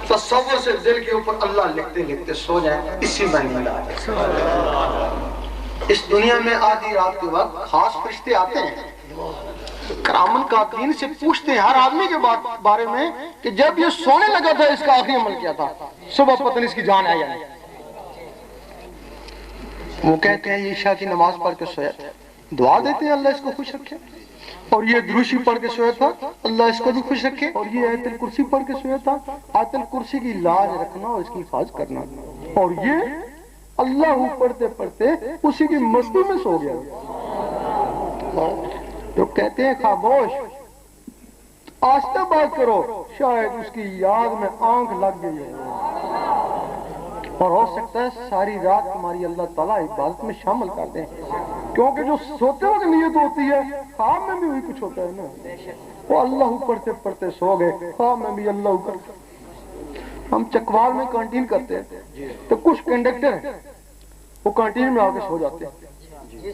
تصور سے دل کے اوپر اللہ لکھتے لکھتے سو جائیں، اسی میں نیند آ جائے. اس دنیا میں آدھی رات کے وقت خاص فرشتے آتے ہیں، کرامن کاتبین سے پوچھتے ہیں ہر آدمی کے بارے میں کہ جب یہ سونے لگا تھا اس کا آخری عمل کیا تھا، صبح پتہ نہیں اس کی جان ہے یا نہیں. وہ کہتے ہیں یہ عشاء کی نماز پڑھ کے سویا تھا، دعا دیتے ہیں اللہ اس کو خوش رکھے، اور یہ دروشی پڑھ کے سویا تھا اللہ اس کو بھی خوش رکھے، اور یہ آیت الکرسی پڑھ کے سویا تھا آیت الکرسی کی لاج رکھنا اور اس کی حفاظت کرنا، اور یہ اللہ پڑھتے پڑھتے اسی کی مستی میں سو گیا. تو کہتے ہیں خاموش، آہستہ بات کرو، شاید اس کی یاد میں آنکھ لگ گئی ہے، اور ہو سکتا ہے ساری رات تمہاری اللہ تعالیٰ عبادت میں شامل کر دیں، کیونکہ جو سوتے وقت نیت ہوتی ہے خواب میں بھی وہی کچھ ہوتا ہے نا. وہ اللہ پڑھتے پڑھتے سو گئے، خواب میں بھی اللہ پڑھتے. ہم چکوال میں کانٹین کرتے ہیں تو کچھ کنڈکٹر ہیں وہ کانٹین میں آ کے سو جاتے ہیں،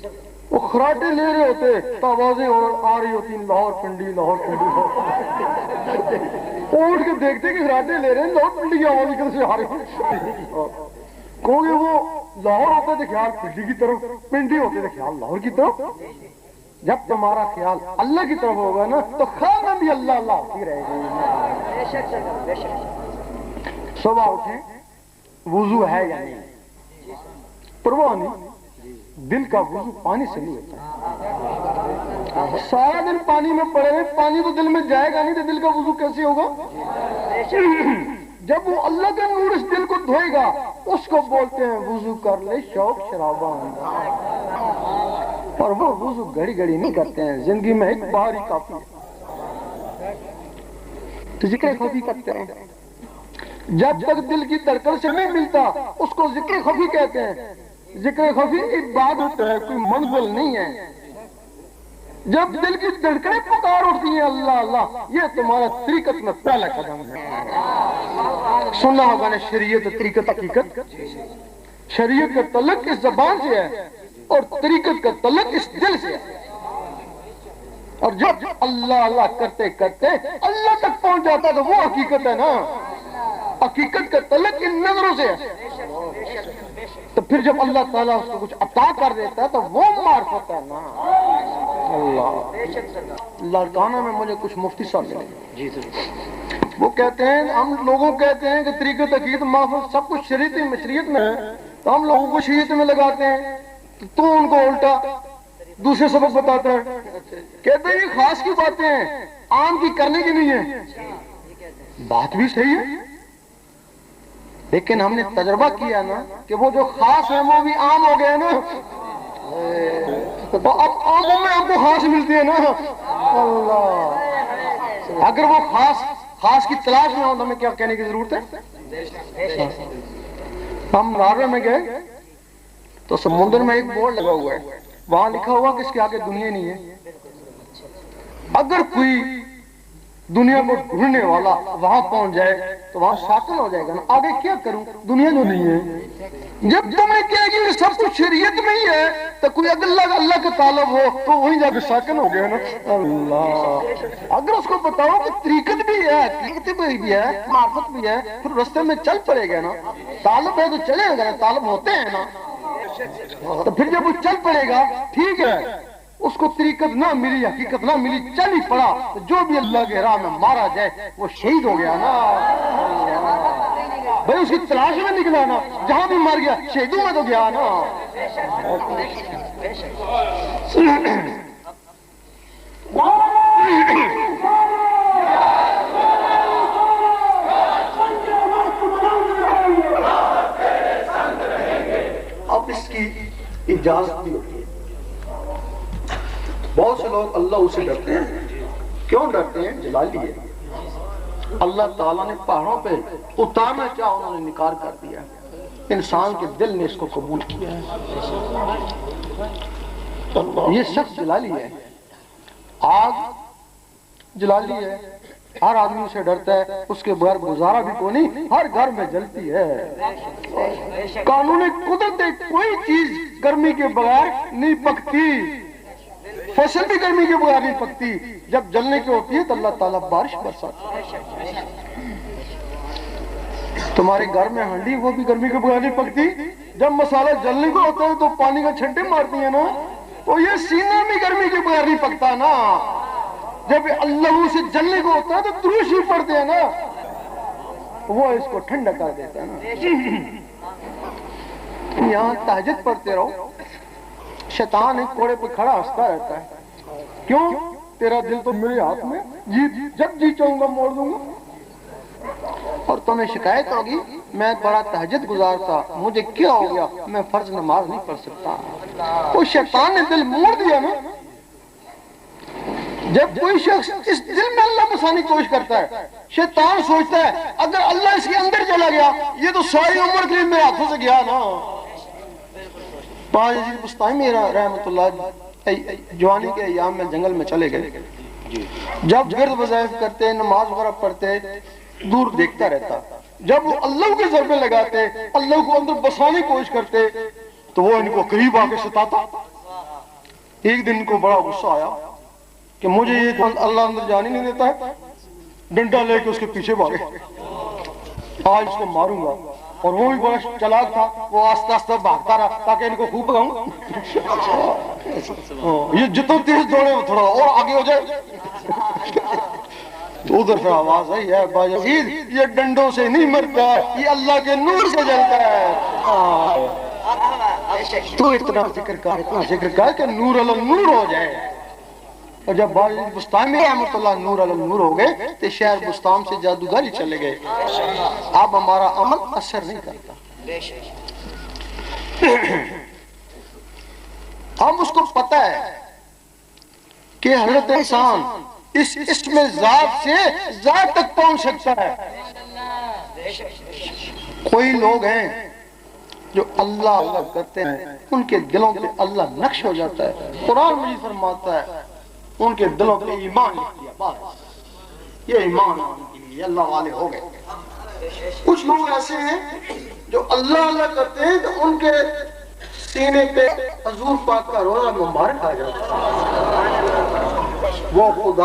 وہ خراٹے لے رہے ہوتے، آوازیں آ رہی ہوتی ہیں لاہور پنڈی لاہور پنڈی، اٹھ کے دیکھتے کہ خراٹے لے رہے ہیں لاہور پنڈی کی آواز کدھر سے آ رہی ہے، کیونکہ وہ لاہور ہوتا ہے تو خیال پنڈی کی طرف، پنڈی ہوتے تو خیال لاہور کی طرف. جب تمہارا خیال اللہ کی طرف ہوگا نا تو خواب میں بھی اللہ اللہ ہوتی رہے گی. صبح اٹھیں، وضو ہے یا نہیں، پرواہ نہیں، دل کا وضو پانی سے نہیں ہوتا. سارا دن پانی میں پڑے ہوئے، پانی تو دل میں جائے گا نہیں تو دل کا وضو کیسے ہوگا؟ جب وہ اللہ کا نور اس دل کو دھوئے گا اس کو بولتے ہیں وضو کر لے شوق شرابہ. اور وہ وضو گھڑی گھڑی نہیں کرتے ہیں، زندگی میں ایک بار ہی کافی ہے. تو ذکر خفی کرتے ہیں، جب تک دل کی دھڑکن سے نہیں ملتا اس کو ذکر خفی کہتے ہیں. ذکر خفی عبادت ہے، کوئی منزل نہیں ہے. جب دل کی دھڑکنیں پکار اٹھتی ہیں اللہ اللہ، یہ تمہارا طریقت میں پہلا قدم ہے. سننا ہوگا نا شریعت طریقت حقیقت، شریعت کا تعلق اس زبان سے ہے اور طریقت کا تعلق اس دل سے ہے. اور جب اللہ اللہ کرتے کرتے اللہ تک پہنچ جاتا ہے تو وہ حقیقت ہے نا. حقیقت کا تعلق ان نظروں سے ہے. تو پھر جب اللہ تعالیٰ اس کو کچھ عطا کر دیتا ہے تو وہ معرفت ہے نا. اللہ لڑکانہ میں مجھے کچھ مفتی صاحب ملے، وہ کہتے ہیں ہم لوگوں کہتے ہیں کہ طریقت عقیدت معرفت سب کچھ شریعت میں ہے، تو ہم لوگوں کو شریعت میں لگاتے ہیں، تو ان کو الٹا دوسرے سبق بتاتا ہے. کہتے ہیں یہ خاص کی باتیں ہیں، عام کی کرنے کی نہیں ہے. بات بھی صحیح ہے، لیکن ہم نے تجربہ کیا نا کہ وہ جو خاص ہیں وہ بھی عام ہو گئے نا، اب عاموں میں ہم کو خاص ملتی ہے نا. اللہ اگر وہ خاص کی تلاش میں ہو تو ہمیں کیا کہنے کی ضرورت ہے. ہم ناروے میں گئے تو سمندر میں ایک بورڈ لگا ہوا ہے، وہاں لکھا ہوا کہ اس کے آگے دنیا نہیں ہے. اگر کوئی دنیا کو ڈھونڈنے والا وہاں پہنچ جائے تو وہاں ساکن ہو جائے گا نا، آگے کیا کروں، دنیا جو نہیں ہے. جب تم نے کہا کہ سب کچھ شریعت میں ہی ہے تو کوئی اللہ کا طالب ہو تو وہیں جا کے ساکن ہو گیا نا. اللہ اگر اس کو بتاؤ کہ طریقت بھی ہے، طریقت بھی ہے، معرفت بھی ہے، پھر رستے میں چل پڑے گا نا. طالب ہے تو چلے گا نا، طالب ہوتے ہیں نا. تو پھر جب وہ چل پڑے گا ٹھیک ہے، اس کو طریقت نہ ملی، حقیقت نہ ملی، چل ہی پڑا، تو جو بھی اللہ کے راہ میں مارا جائے وہ شہید ہو گیا نا. بھائی اس کی تلاش میں نکلا نا، جہاں بھی مر گیا شہیدوں میں تو گیا نا. اب اس کی اجازت بھی ہوتی ہے. بہت سے لوگ اللہ سے ڈرتے ہیں. کیوں ڈرتے ہیں؟ جلالی ہے. اللہ تعالیٰ نے پہاڑوں پہ اتارنا چاہا، انہوں نے انکار کر دیا۔ انسان کے دل نے اس کو قبول کیا ہے۔ یہ شخص جلالی ہے، آگ جلالی ہے، ہر آدمی سے ڈرتا ہے، اس کے بغیر گزارا بھی کوئی نہیں، ہر گھر میں جلتی ہے۔ قانون قدرت کوئی چیز گرمی کے بغیر نہیں پکتی، فصل بھی گرمی کے بغیر نہیں پکتی، جب جلنے کی ہوتی ہے تو اللہ تعالیٰ بارش برساتا ہے۔ تمہارے گھر میں ہنڈی وہ بھی گرمی کے بغیر نہیں پکتی، جب مسالہ جلنے کو ہوتا ہے تو پانی کا چھنٹے مارتی ہے نا، تو یہ سینہ بھی گرمی کے بغیر نہیں پکتا نا، جب اللہ سے جلنے کو ہوتا ہے تو دروش ہی پڑتے ہیں نا، وہ اس کو ٹھنڈا کر دیتا ہے نا۔ یہاں تہجد پڑھتے رہو، شیطان ایک کوڑے پہ کھڑا ہنستا رہتا ہے، کیوں؟ تیرا دل تو میرے ہاتھ میں، جب جی چاہوں گا موڑ دوں گا۔ اور تمہیں شکایت ہوگی میں بڑا تہجد گزار تھا، مجھے کیا ہو گیا، میں فرض نماز نہیں پڑھ سکتا۔ وہ شیطان نے دل موڑ دیا نا۔ جب کوئی شخص اس دل میں اللہ بسانے کی کوشش کرتا ہے، شیطان سوچتا ہے اگر اللہ اس کے اندر چلا گیا یہ تو ساری عمر کے لیے میرے ہاتھوں سے گیا نا۔ پاج عزیز بستانی رحمۃ اللہ جوانی کے ایام میں جنگل میں چلے گئے، جب گرد وظائف کرتے، نماز وغیرہ پڑھتے، دور دیکھتا رہتا، جب وہ اللہ کے ضربے لگاتے، اللہ کو اندر بسانے کی کوشش کرتے تو وہ ان کو قریب آ کے ستاتا۔ ایک دن ان کو بڑا غصہ آیا کہ مجھے یہ اللہ اندر جانے نہیں دیتا ہے، ڈنڈا لے کے اس کے پیچھے بھاگے، آج اس کو ماروں گا۔ اور وہ بھی بڑا چلاک تھا، وہ آستہ آستہ بھاگتا رہا تاکہ ان کو خوب بگاؤں، یہ جتنا تیز دوڑے وہ تھوڑا اور آگے ہو جائے۔ تو ادھر سے آواز آئی ہے باجید یہ ڈنڈوں سے نہیں مرتا، یہ اللہ کے نور سے جلتا ہے۔ تو اتنا ذکر کر کہ نور علی نور ہو جائے۔ اور جب باجید بستانی رحمۃ اللہ نور علی نور ہو گئے تو شہر بستان سے جادوگری چلے گئے، اب ہمارا عمل اثر نہیں کرتا۔ ہم اس کو پتہ ہے کہ حضرت انسان اس اسم ذات سے ذات تک پہنچ سکتا ہے۔ کوئی لوگ ہیں جو اللہ اللہ کرتے ہیں، ان کے دلوں پہ اللہ نقش ہو جاتا ہے۔ قرآن مجید فرماتا ہے ان کے دلوں پہ ایمان لکھ دیا، بس یہ ایمان یہ اللہ والے ہو گئے۔ کچھ لوگ ایسے ہیں جو اللہ اللہ کرتے ہیں تو ان کے سینے پہ حضور پاک کا روزہ مبارک آ جاتا ہے، وہ خدا